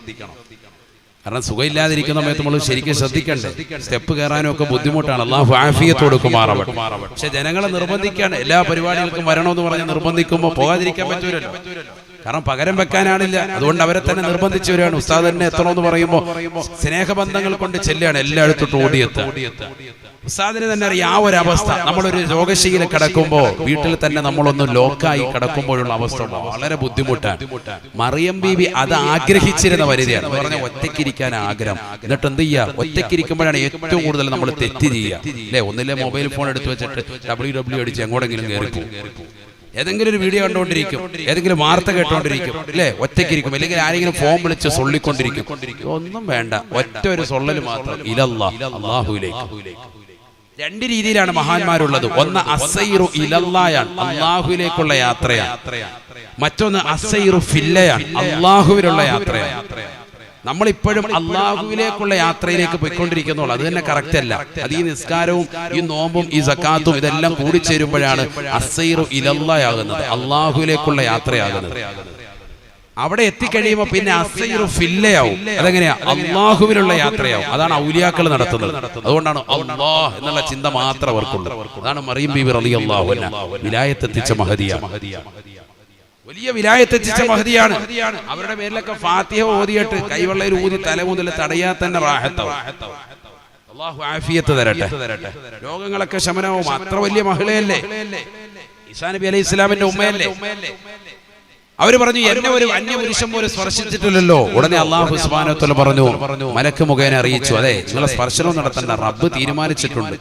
കാരണം സുഖമില്ലാതിരിക്കുന്ന സമയത്ത് നമ്മൾ ശരിക്കും ശ്രദ്ധിക്കണ്ടേ? സ്റ്റെപ്പ് കയറാനും ഒക്കെ ബുദ്ധിമുട്ടാണ്. അല്ലാഹു ആഫിയത്ത് കൊടുക്കുമാറാവട്ടെ. പക്ഷെ ജനങ്ങളെ നിർബന്ധിക്കാണ്, എല്ലാ പരിപാടികൾക്കും വരണമെന്ന് പറഞ്ഞ് നിർബന്ധിക്കുമ്പോൾ പോകാതിരിക്കാൻ പറ്റൂലല്ലോ. കാരണം പകരം വെക്കാനാണില്ല. അതുകൊണ്ട് അവരെ തന്നെ നിർബന്ധിച്ചവരാണ്. ഉസ്താദ് തന്നെ എത്തണമെന്ന് പറയുമ്പോൾ സ്നേഹബന്ധങ്ങൾ കൊണ്ട് ചെല്ലുകയാണ്, എല്ലായിടത്തോട്ട് ഓടിയെത്തുക. ഉസ്താദിന് തന്നെ അറിയാം ആ ഒരു അവസ്ഥ. നമ്മളൊരു രോഗശൈലി കിടക്കുമ്പോൾ വീട്ടിൽ തന്നെ നമ്മളൊന്ന് ലോക്കായി കിടക്കുമ്പോഴുള്ള അവസ്ഥ വളരെ ബുദ്ധിമുട്ടാണ്. മറിയം ബീബി അത് ആഗ്രഹിച്ചിരുന്ന വനിതയാണ്. പറഞ്ഞ ഒറ്റയ്ക്കിരിക്കാൻ ആഗ്രഹം. എന്നിട്ട് എന്ത് ചെയ്യുക? ഒറ്റയ്ക്കിരിക്കുമ്പോഴാണ് ഏറ്റവും കൂടുതൽ നമ്മൾ തെറ്റ് ചെയ്യുക അല്ലെ? ഒന്നിലെ മൊബൈൽ ഫോൺ എടുത്തു വെച്ചിട്ട് WW അടിച്ച് എങ്ങോടെങ്കിലും കയറിപ്പോ, ഏതെങ്കിലും ഒരു വീഡിയോ കണ്ടുകൊണ്ടിരിക്കും, ഏതെങ്കിലും വാർത്ത കേട്ടോണ്ടിരിക്കും അല്ലെ? ഒറ്റയ്ക്കിരിക്കും. അല്ലെങ്കിൽ ആരെങ്കിലും ഫോൺ വിളിച്ച് സൊള്ളിക്കൊണ്ടിരിക്കും. ഒന്നും വേണ്ട, ഒറ്റ ഒരു സൊള്ളല് മാത്രം, ഇലല്ലാഹ്, അല്ലാഹുവിലേക്ക്. 2 രീതിയിലാണ് മഹാന്മാരുള്ളത്. ഒന്ന് അസ്സൈറു ഇലല്ലാഹയാണ്, അല്ലാഹുവിലേക്കുള്ള യാത്രയാണ്. മറ്റൊന്ന് അസ്സൈറു ഫില്ലയാണ്, അല്ലാഹുവിലുള്ള യാത്രയാണ്. നമ്മളിപ്പോഴും അല്ലാഹുവിലേക്കുള്ള യാത്രയിലേക്ക് പോയിക്കൊണ്ടിരിക്കുന്നുള്ളൂ. അത് തന്നെ കറക്റ്റ് അല്ല. അത് ഈ നിസ്കാരവും ഈ നോമ്പും ഈ സക്കാത്തും ഇതെല്ലാം കൂടിച്ചേരുമ്പോഴാണ് അസ്സൈറു ഇലല്ലാഹയാകുന്നത്, അല്ലാഹുവിലേക്കുള്ള യാത്രയാകുന്നത്. അവിടെ എത്തിക്കഴിയുമ്പോൾ പിന്നെ അസ്സൈറു ഫില്ലയാവും. അതെങ്ങനെയാ? അല്ലാഹുവിലുള്ള യാത്രയാവും. അതാണ് ഔലിയാക്കൾ നടത്തുന്നത്. അതുകൊണ്ടാണ് അല്ലാഹ് എന്നുള്ള ചിന്ത മാത്രം അവർക്കുള്ളത്. അതാണ് മറിയം ബീബി റളിയല്ലാഹു അൻഹ വിലായത്തെത്തിച്ച മഹദിയാണ്. വലിയ വിലായത്തെത്തിച്ച മഹദിയാണ്. അവരുടെ പേരിലൊക്കെ ഫാത്തിഹ ഓതിയിട്ട് കൈവെള്ളയിൽ ഊതി തല മുതൽ തടയാൻ തന്നെ റാഹത്താവും. അല്ലാഹു ആഫിയത്ത് തരട്ടെ, രോഗങ്ങളൊക്കെ ശമനവും. അത്ര വലിയ മഹിളയല്ലേ, ഈസാ നബി അലൈഹി ഇസ്ലാമിന്റെ ഉമ്മയല്ലേ. അവര് പറഞ്ഞു എന്നെ ഒരു അന്യപുരുഷൻ പോലും സ്പർശിച്ചിട്ടില്ലല്ലോ. ഉടനെ അല്ലാഹു സുബ്ഹാനഹു വ തആല പറഞ്ഞു, മലക്ക് മുഖേന അറിയിച്ചു, അതെ നിങ്ങളെ സ്പർശനം നടത്തേണ്ട, റബ്ബ് തീരുമാനിച്ചിട്ടുണ്ട്.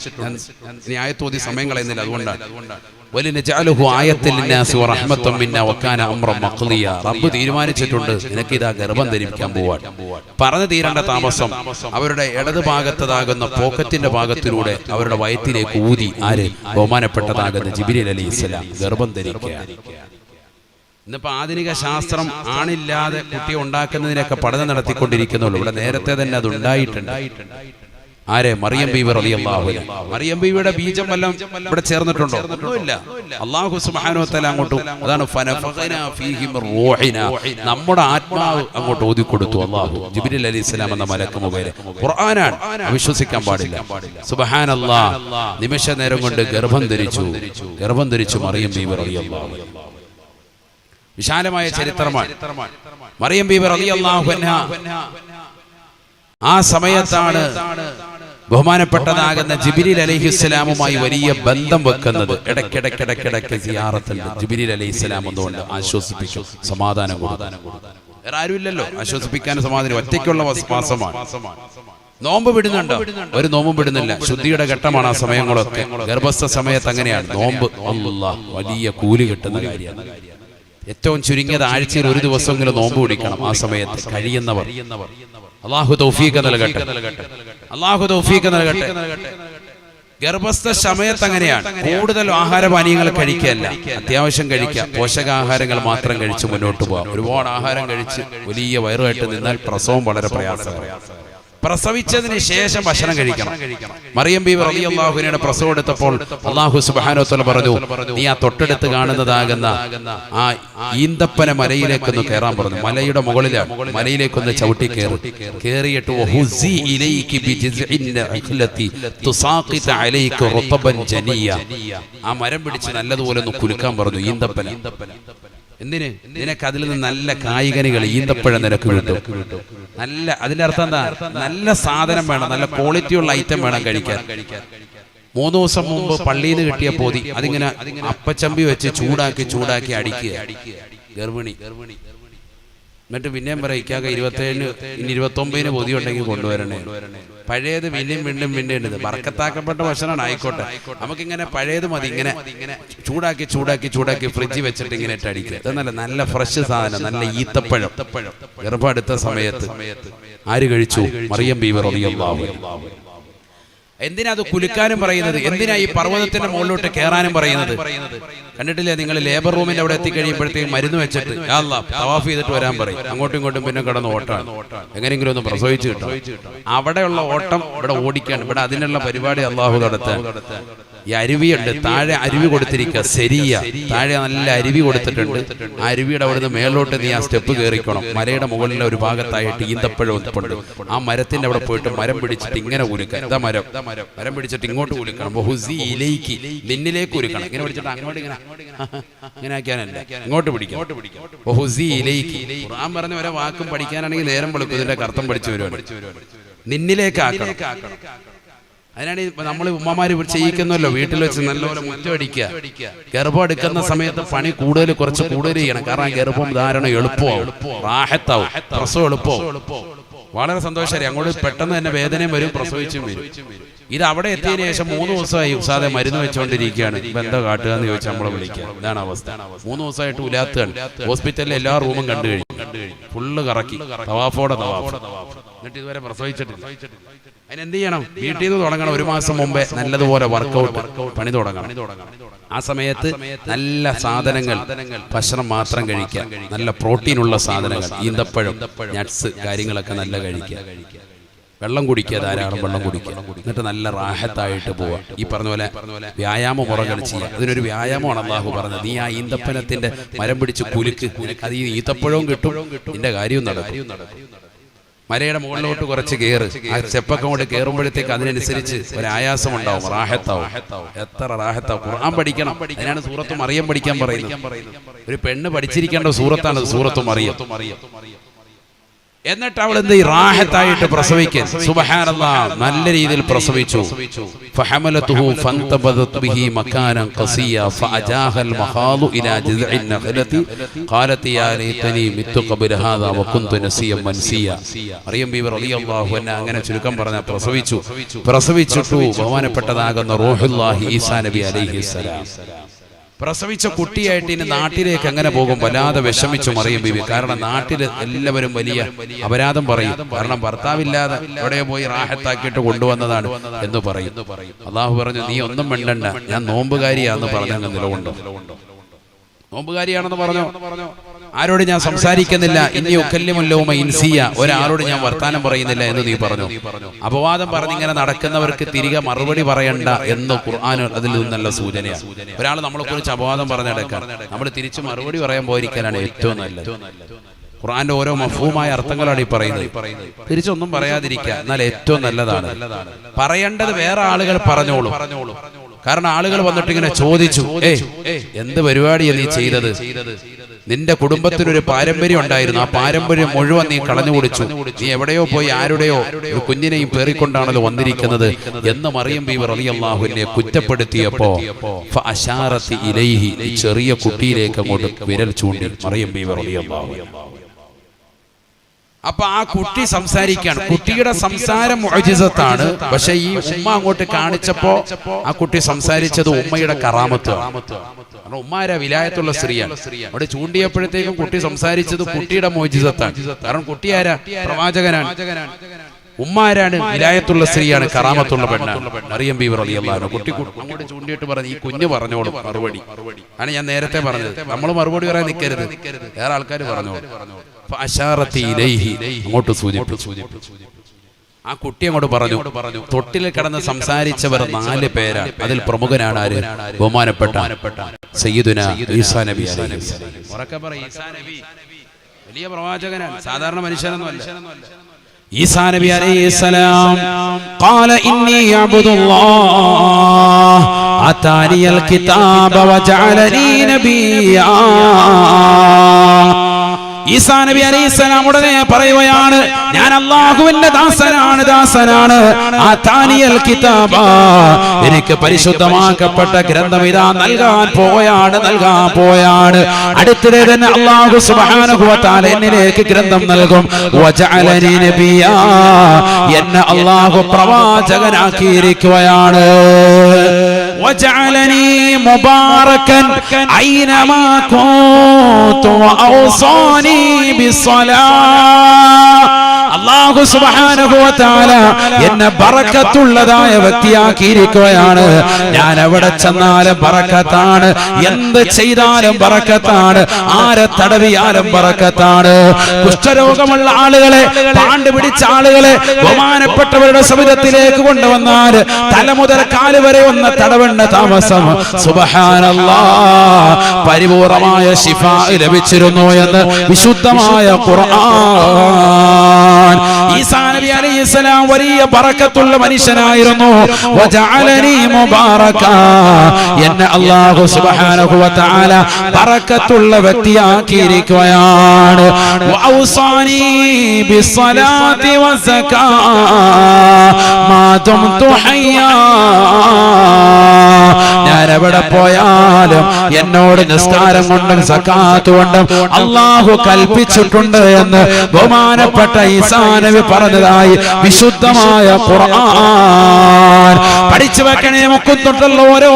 ഞാൻ ആയത്തോതി സമയം കളയുന്നില്ല, അതുകൊണ്ടാണ്. വലിനജഅലുഹു ആയത്തൻ ലിന്നാസി വറഹ്മത്തൻ മിന്നാ വകാന അംറൻ മഖ്ദിയ. റബ്ബ് തീരുമാനിച്ചിട്ടുണ്ട്, നിനക്ക് ഇതാ ഗർഭം ധരിക്കാൻ പോവാൻ. പറഞ്ഞു തീരേണ്ട താമസം അവരുടെ ഇടത് ഭാഗത്തതാകുന്ന പോക്കറ്റിന്റെ ഭാഗത്തിലൂടെ അവരുടെ വയറ്റിലേക്ക് ഊതി ആര്? ബഹുമാനപ്പെട്ടതാകുന്ന ജിബ്രീൽ അലൈഹിസ്സലാം ഗർഭം ധരിക്കുക. ഇന്നിപ്പോ ആധുനിക ശാസ്ത്രം ആണില്ലാതെ കുട്ടിയെ ഉണ്ടാക്കുന്നതിനൊക്കെ പഠനം നടത്തിക്കൊണ്ടിരിക്കുന്നുള്ളൂ. ഇവിടെ നേരത്തെ തന്നെ അത് ഉണ്ടായിട്ടുണ്ട്. ആരെ? മറിയം ബീവി റളിയല്ലാഹു അൻഹ. മറിയം ബീവിയുടെ ബീജം വല്ലതും ഇവിടെ ചേർന്നിട്ടുണ്ടോ? ഒന്നുമില്ല. അല്ലാഹു സുബ്ഹാനഹു വ തആല അങ്ങോട്ട്, അതാണ് ഫനഫഖനാ ഫീഹി മിർ റൂഹിനാ, നമ്മുടെ ആത്മാവ് അങ്ങോട്ട് ഓതി കൊടുത്തു അല്ലാഹു ജിബ്രീൽ അലൈഹിസ്സലാം എന്ന മലക്ക് മുഖേന. ഖുർആനാണ്, അവിശ്വസിക്കാൻ പാടില്ല. സുബ്ഹാനല്ലാഹ്, നിമിഷ നേരം കൊണ്ട് ഗർഭം ധരിച്ചു മറിയം ബീവി റളിയല്ലാഹു അൻഹ. വിശാലമായ ചരിത്രമാണ് മറിയം ബീവി റളിയല്ലാഹു അൻഹ. ആ സമയത്താണ് ബഹുമാനപ്പെട്ടതാകുന്ന ജിബ്രീൽ അലൈഹിസ്സലാമുമായി വലിയ ബന്ധം വെക്കുന്നത്. ഇടയ്ക്കിടയ്ക്ക് സിയാറത്തുണ്ട്. ജിബ്രീൽ അലൈഹിസ്സലാം എന്നുകൊണ്ട് ആശ്വസിപ്പിക്കും, സമാധാനം കൊടുക്കും. വേറെ ആരുമില്ലല്ലോ ആശ്വസിപ്പിക്കാനും സമാധാനം. ഒറ്റയ്ക്കുള്ള വാസമാണ്. നോമ്പ് വിടുന്നുണ്ടോ? ഒരു നോമ്പും വിടുന്നില്ല. ശുദ്ധിയുടെ ഘട്ടമാണ് ആ സമയങ്ങളൊക്കെ. ഗർഭസ്ഥ സമയത്ത് അങ്ങനെയാണ് നോമ്പ്. അല്ലാഹ്, വലിയ കൂലി കിട്ടുന്ന കാര്യമാണ്. ഏറ്റവും ചുരുങ്ങിയത് ആഴ്ചയിൽ ഒരു ദിവസമെങ്കിലും നോമ്പ് പിടിക്കണം. ആ സമയത്ത് കഴിയുന്നവർ അല്ലാഹു തൗഫീഖ് നൽകട്ടെ. ഗർഭസ്ഥ സമയത്ത് അങ്ങനെയാണ്. കൂടുതൽ ആഹാരപാനീയങ്ങൾ കഴിക്കുകയല്ല, അത്യാവശ്യം കഴിക്കുക. പോഷകാഹാരങ്ങൾ മാത്രം കഴിച്ച് മുന്നോട്ട് പോകാം. ഒരുപാട് ആഹാരം കഴിച്ച് വലിയ വയറുമായിട്ട് നിന്നാൽ പ്രസവം വളരെ പ്രയാസമാണ്. പ്രസവിച്ചതിന് ശേഷം ഭക്ഷണം കഴിക്കണം. മറിയം ബീവി റളിയല്ലാഹു അൻഹയുടെ പ്രസവം എടുത്തപ്പോൾ അല്ലാഹു സുബ്ഹാനഹു വ തആല പറഞ്ഞു, നീ ആ തൊട്ടടുത്ത് കാണുന്നതാകുന്ന ആ ഈന്തപ്പന മലയിലേക്കൊന്ന് കയറാൻ പറഞ്ഞു. മലയുടെ മുകളിലാണ്. മലയിലേക്കൊന്ന് ചവിട്ടി കയറിയിട്ട് വഹുസി ഇലൈകി ബിജിസ്ഇൻ നഖ്ലതി തുസാഖിത അലൈക റുതബൻ ജനിയ. ആ മരം പിടിച്ച് നല്ലതുപോലെ ഒന്ന് കുലുക്കാൻ പറഞ്ഞു. ഈന്തപ്പന എന്തിന്? നിനക്ക് അതിൽ നിന്ന് നല്ല കായ്കനികൾ, ഈന്തപ്പഴം നിനക്ക് കിട്ടും. നല്ല, അതിന്റെ അർത്ഥം എന്താ? നല്ല സാധനം വേണം, നല്ല ക്വാളിറ്റിയുള്ള ഐറ്റം വേണം കഴിക്കാൻ. 3 ദിവസം മുമ്പ് പള്ളിയിൽ നിന്ന് കിട്ടിയ പൊതി അതിങ്ങനെ അപ്പച്ചമ്പി വെച്ച് ചൂടാക്കി അടിക്കുക ഗർഭിണി. എന്നിട്ട് പിന്നെയും പറയിക്കാക്ക 27 ഇനി 29 പൊതി ഉണ്ടെങ്കിൽ കൊണ്ടുവരണേ. പഴയത് വീണ്ടും ഉണ്ട്. ബർക്കത്താക്കപ്പെട്ട ഭക്ഷണമാണ്, ആയിക്കോട്ടെ. നമുക്കിങ്ങനെ പഴയത് മതി. ഇങ്ങനെ ചൂടാക്കി ഫ്രിഡ്ജിൽ വെച്ചിട്ട് ഇങ്ങനെ ഇട്ടടിക്കുക. ഇതെന്നല്ല, നല്ല ഫ്രഷ് സാധനം, നല്ല ഈത്തപ്പഴം. ഗർഭം അടുത്ത സമയത്ത് ആര് കഴിച്ചു? മറിയം ബീവി റളിയല്ലാഹു അൻഹ. എന്തിനാ അത് കുലുക്കാനും പറയുന്നത്? എന്തിനാ ഈ പർവ്വതത്തിന്റെ മുകളിലോട്ട് കയറാനും പറയുന്നത്? കണ്ടിട്ടില്ലേ നിങ്ങൾ? ലേബർ റൂമിന്റെ അവിടെ എത്തിക്കഴിയുമ്പോഴത്തേക്കും മരുന്ന് വെച്ചിട്ട് യാ അല്ലാഹ് തവാഫ് ചെയ്തിട്ട് വരാൻ പറയും. അങ്ങോട്ടും ഇങ്ങോട്ടും പിന്നെ കിടന്ന് ഓട്ടാണ്. എങ്ങനെയെങ്കിലും ഒന്ന് പ്രസവിച്ചു കിട്ടും. അവിടെയുള്ള ഓട്ടം ഇവിടെ ഓടിക്കാണ്. ഇവിടെ അതിനുള്ള പരിപാടി അല്ലാഹു നടത്താൻ. ഈ അരുവിയുണ്ട്, താഴെ അരുവി കൊടുത്തിരിക്കുക. ശരിയ താഴെ നല്ല അരുവി കൊടുത്തിട്ടുണ്ട്. ആ അരുവിയുടെ അവിടുന്ന് മേലോട്ട് നീ ആ സ്റ്റെപ്പ് കയറിക്കണം. മലയുടെ മുകളിലെ ഒരു ഭാഗത്തായിട്ട് ഈന്തപ്പഴം ഉണ്ട്. ആ മരത്തിന്റെ അവിടെ പോയിട്ട് മരം പിടിച്ചിട്ട് ഇങ്ങനെ കുലുക്കാൻ. ഇതാ മരം പിടിച്ചിട്ട് ഇങ്ങോട്ട് കുലുക്കണം. ബഹുസി ഇലൈകി, നിന്നിലേക്ക് കുലുക്കണം. ഇങ്ങനെ പിടിച്ചിട്ട് അങ്ങോട്ട് ഇങ്ങനെ ആക്കിയാനല്ല, ഇങ്ങോട്ട് പിടിക്കാം. ബഹുസി ഇലൈകി. ഖുർആൻ പറഞ്ഞ ഒരേ വാക്കും പഠിക്കാനാണെങ്കിൽ നേരം വെളുക്കും. ഇതിന്റെ അർത്ഥം പഠിച്ചു വരുവാണ്. നിന്നിലേക്ക് ആക്കണം. അതിനാണ് നമ്മൾ ഉമ്മമാര് ചെയ്യിക്കുന്നല്ലോ, വീട്ടിൽ വെച്ച് നല്ലപോലെ മുറ്റമടിക്കുക. ഗർഭം എടുക്കുന്ന സമയത്ത് പണി കുറച്ച് കൂടുതൽ ചെയ്യണം. കാരണം ഗർഭം ധാരണം എളുപ്പമാവും, റാഹത്താവും, പ്രസവം എളുപ്പമാവും. വളരെ സന്തോഷമായി. അങ്ങോട്ട് പെട്ടെന്ന് തന്നെ വേദനയും വരും, പ്രസവിച്ചും വരും. ഇത് അവിടെ എത്തിയതിനു ശേഷം 3 ദിവസമായി ഉസ്താദെ മരുന്ന് വെച്ചുകൊണ്ടിരിക്കുകയാണ്. ഇപ്പൊ എന്താ കാട്ടുക എന്ന് ചോദിച്ചാൽ നമ്മളെ വിളിക്കുക. ഇതാണ് അവസ്ഥ. 3 ദിവസമായിട്ട് ഉലാത്തുകയാണ്. ഹോസ്പിറ്റലിലെ എല്ലാ റൂമും കണ്ടു കഴിഞ്ഞു, ഫുള്ള് കറക്കി, തവാഫോടെ തവാഫ്. എന്നിട്ട് ഇതുവരെ പ്രസവിച്ചിട്ടില്ല. അതിനെന്ത് ചെയ്യണം? വീട്ടിൽ നിന്ന് തുടങ്ങണം. 1 മാസം മുമ്പേ നല്ലതുപോലെ വർക്കൗട്ട് പണി തുടങ്ങണം. ആ സമയത്ത് നല്ല സാധനങ്ങൾ, ഭക്ഷണം മാത്രം കഴിക്കുക. നല്ല പ്രോട്ടീനുള്ള സാധനങ്ങൾ, ഈന്തപ്പഴം, നട്ട്സ് കാര്യങ്ങളൊക്കെ നല്ല കഴിക്കുക. വെള്ളം കുടിക്കുക, ധാരാളം വെള്ളം കുടിക്കുക. എന്നിട്ട് നല്ല റാഹത്തായിട്ട് പോവുക. ഈ പറഞ്ഞ പോലെ വ്യായാമ മുറകൾ ചെയ്യുക. അതിനൊരു വ്യായാമമാണ് അല്ലാഹു പറഞ്ഞത്. നീ ആ ഈന്തപ്പനത്തിന്റെ മരം പിടിച്ച് കുലുക്ക്. അത് ഈ ഈത്തപ്പഴവും കിട്ടും, നിന്റെ കാര്യവും നടക്കും. മലയുടെ മുകളിലോട്ട് കുറച്ച് കയറ്. ആ സ്റ്റെപ്പൊക്കെ കൊണ്ട് കയറുമ്പോഴത്തേക്ക് അതിനനുസരിച്ച് ഒരു ആയാസം ഉണ്ടാവും, റാഹത്താവും. എത്ര റാഹത്താവും! ഖുർആൻ പഠിക്കണം. അതിനാണ് സൂറത്ത് മറിയം പഠിക്കാൻ പറയുന്നത്. ഒരു പെണ്ണ് പഠിച്ചിരിക്കേണ്ട സൂറത്താണ് സൂറത്ത് മറിയം. എന്നിട്ട് അവൾ എന്ത് റാഹത്തായിട്ട് പ്രസവിക്കാൻ സുബ്ഹാനല്ലാഹ് നല്ല രീതിയിൽ പ്രസവിച്ചു. ഫഹമലതുഹു ഫന്തബദത് ബിഹി മകാനൻ ഖസിയ ഫഅജാഹൽ മഖാദു ഇലാ ജിദ്ഇൻ നഖലതി ഖാലത് യാ ലൈതനി മിത്തു ഖബ്ല ഹാദാ വകുന്തു നസിയൻ മൻസിയ. മറിയം ബീവി റളിയല്ലാഹു അൻഹ അങ്ങനെ ചുരുക്കം പറഞ്ഞ പ്രസവിച്ചിട്ടു ബഹുമാനപ്പെട്ടതാകുന്ന റൂഹുല്ലാഹി ഈസാ നബി അലൈഹിസ്സലാം പ്രസവിച്ച കുട്ടിയായിട്ട് ഇനി നാട്ടിലേക്ക് എങ്ങനെ പോകും? വല്ലാതെ വിഷമിച്ചു മറിയം ബീവി. കാരണം നാട്ടിൽ എല്ലാവരും വലിയ അപരാധം പറയും. കാരണം ഭർത്താവില്ലാതെ എവിടെ പോയി റാഹത്താക്കിയിട്ട് കൊണ്ടുവന്നതാണ് എന്ന് പറയും. അള്ളാഹു പറഞ്ഞു, നീ ഒന്നും മിണ്ടണ്ട, ഞാൻ നോമ്പുകാരിയാന്ന് പറഞ്ഞങ്ങ് നിലകൊണ്ടു. നോമ്പുകാരിയാണെന്ന് പറഞ്ഞു. ആരോട് ഞാൻ സംസാരിക്കുന്നില്ല, ഇനി ഉക്കല്ലിമുല്ലൗമ ഇൻസിയ, ഒരാളോട് ഞാൻ വർത്താനം പറയുന്നില്ല എന്ന് നീ പറഞ്ഞു. അപവാദം പറഞ്ഞിങ്ങനെ നടക്കുന്നവർക്ക് തിരികെ മറുപടി പറയണ്ട എന്ന് ഖുർആൻ അതിൽ നിന്നല്ല സൂചനയാണ്. ഒരാൾ നമ്മളെ കുറിച്ച് അപവാദം പറഞ്ഞെടുക്കാൻ നമ്മൾ തിരിച്ചു മറുപടി പറയാൻ പോയിരിക്കാനാണ് ഏറ്റവും നല്ലത്. ഖുർആന്റെ ഓരോ മഫ്ഹൂമായ അർത്ഥങ്ങളാണ് ഈ പറയുന്നത്. തിരിച്ചൊന്നും പറയാതിരിക്കുക എന്നാൽ ഏറ്റവും നല്ലതാണ്. പറയേണ്ടത് വേറെ ആളുകൾ പറഞ്ഞോളൂ. കാരണം ആളുകൾ വന്നിട്ട് ഇങ്ങനെ ചോദിച്ചു, എന്ത് പരിപാടിയാണ് നീ ചെയ്തത്? നിന്റെ കുടുംബത്തിനൊരു പാരമ്പര്യം ഉണ്ടായിരുന്നു, ആ പാരമ്പര്യം മുഴുവൻ നീ കളഞ്ഞു കുടിച്ചു. നീ എവിടെയോ പോയി ആരുടെയോ ഒരു കുഞ്ഞിനെയും പേറിക്കൊണ്ടാണല്ലോ വന്നിരിക്കുന്നത് എന്ന് മറിയം ബീവി റളിയല്ലാഹു അൻഹയെ കുറ്റപ്പെടുത്തിയപ്പോ ഫഅശാറത്തി ഇലൈഹി, ചെറിയ കുട്ടിയിലേക്ക് അങ്ങോട്ട് വിരൽ ചൂണ്ടി മറിയം ബീവി റളിയല്ലാഹു അൻഹ. അപ്പൊ ആ കുട്ടി സംസാരിക്കാണ്. കുട്ടിയുടെ സംസാരം മുഅ്ജിസത്താണ്. പക്ഷെ ഈ ഉമ്മ അങ്ങോട്ട് കാണിച്ചപ്പോ ആ കുട്ടി സംസാരിച്ചത് ഉമ്മയുടെ കറാമത്താണ്. കാരണം ഉമ്മ ആരാ? വിലായത്തുള്ള സ്ത്രീയാണ്. അവിടെ ചൂണ്ടിയപ്പോഴത്തേക്കും കുട്ടി സംസാരിച്ചത് കുട്ടിയുടെ മുഅ്ജിസത്താണ്. കാരണം കുട്ടി ആരാ? പ്രവാചകനാണ്. ഉമ്മ ആരാണ്? വിലായത്തുള്ള സ്ത്രീയാണ്, കറാമത്തുള്ള പെണ്ണാണ് മറിയം ബീവി റളിയല്ലാഹു അൻഹ. കുട്ടി അങ്ങോട്ട് ചൂണ്ടിയിട്ട് പറഞ്ഞു, ഈ കുഞ്ഞ് പറഞ്ഞോളും മറുപടി. ആണ് ഞാൻ നേരത്തെ പറഞ്ഞത്, നമ്മൾ മറുപടി പറയാൻ നിൽക്കരുത്, വേറെ ആൾക്കാർ പറഞ്ഞോളൂ. അങ്ങോട്ട് സൂചിപ്പിച്ചു. ആ കുട്ടി അങ്ങോട്ട് പറഞ്ഞു. തൊട്ടിൽ കിടന്ന് സംസാരിച്ചവർ 4 പേരാണ്. അതിൽ പ്രമുഖനാണ് ആര്? ബഹുമാനപ്പെട്ട സയ്യിദുനാ ഈസാ നബി അലൈഹിസ്സലാം. ഉറക്കെ പറ, ഈസാ നബി വലിയ പ്രവാചകനാണ്, സാധാരണ മനുഷ്യനൊന്നുമല്ല. ഈസാ നബി അലൈഹിസ്സലാം ഖാല ഇന്നി അബ്ദുല്ലാഹ് അതാനിയൽ കിതാബ വജഅലനി നബിയ്യാ. ഈസാ നബി അലൈഹിസ്സലാം ഉടനെ പറയുകയാണ്, ഞാൻ അല്ലാഹുവിന്റെ ദാസനാണ്. ആതാനിയൽ കിതാബ, എനിക്ക് പരിശുദ്ധമാക്കപ്പെട്ട ഗ്രന്ഥം ഇതാ നൽകാൻ പോയാണ്. അടുത്തിടെ തന്നെ അല്ലാഹു സുബ്ഹാനഹു വ തആല എന്നിലേക്ക് ഗ്രന്ഥം നൽകും. വജഅലനി നബിയ്യാ, എന്നെ അല്ലാഹു പ്രവാചകനാക്കിയിരിക്കുകയാണ്. വജഅലനി മുബാറകൻ ഐനമാ കുന്തു വഔസാനി അല്ലാഹു സുബ്ഹാനഹു വ തആല എന്നെ ബറക്കത്തുള്ളതായ വ്യക്തിയാക്കിയിരിക്കുകയാണ്. ഞാൻ എവിടെ ചെന്നാലും ബറക്കത്താണ്, എന്ത് ചെയ്താലും ബറക്കത്താണ്, ആരെ തടവിയാലും ബറക്കത്താണ്. കുഷ്ഠരോഗമുള്ള ആളുകളെ, പാണ്ട് പിടിച്ച ആളുകളെ ബഹുമാനപ്പെട്ടവരുടെ സവിധത്തിലേക്ക് കൊണ്ടുവന്നാൽ തല മുതൽ കാല് വരെ ഒന്ന് തടവേണ്ട താമസം. സുബ്ഹാനല്ലാഹ്, പരിപൂർണമായ ശിഫാ ലഭിച്ചിരുന്നു എന്ന് വിശുദ്ധമായ ഖുർആൻ. ഈസാ നബി അലൈഹിസ്സലാം വലിയ ബറക്കത്തുള്ള മനുഷ്യനായിരുന്നു. വജഅലനി മുബാറക, എന്നെ അല്ലാഹു സുബ്ഹാനഹു വ തആല ബറക്കത്തുള്ള വ്യക്തിയാക്കിയിരിക്കുകയാണ്. വഔസാനി ബിസ്സലാത്തി വസകാ മാ ദുംതു ഹയ്യാ, ഞാൻ എവിടെ പോയാലും എന്നോട് നിസ്കാരം കൊണ്ടും സകാത്ത് കൊണ്ടും അല്ലാഹു കൽപ്പിച്ചിട്ടുണ്ട് എന്ന് ബഹുമാനപ്പെട്ട ഈസാ നബി പറഞ്ഞതായി വിശുദ്ധമായ ഖുർആൻ. പഠിച്ചു വെക്കണേ മുക്കുത്തുള്ള ഓരോ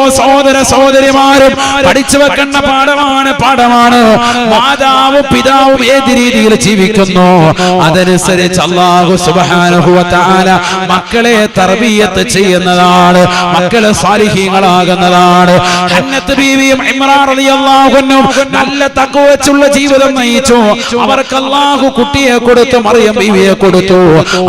സഹോദരിമാരും പഠിച്ചു വെക്കേണ്ട പാഠമാണ്. മാതാവും പിതാവും ഏത് രീതിയിൽ ജീവിക്കുന്നു അതനുസരിച്ച് അല്ലാഹു സുബ്ഹാനഹു വ തആല മക്കളെ തർബിയത്ത് ചെയ്യുന്നതാണ്, മക്കളെ സാലിഹീങ്ങളാകുന്നതാണ്. ഹന്നത്ത് ബീവിയും ഇമ്രാൻ റളിയല്ലാഹു അൻഹു നല്ല തഖ്വ വെച്ചുള്ള ജീവിതം നയിച്ചു. അവർക്ക് അല്ലാഹു കുട്ടിയെ കൊടുത്തു, മറിയം ബീവിയെ കൊടുത്തു.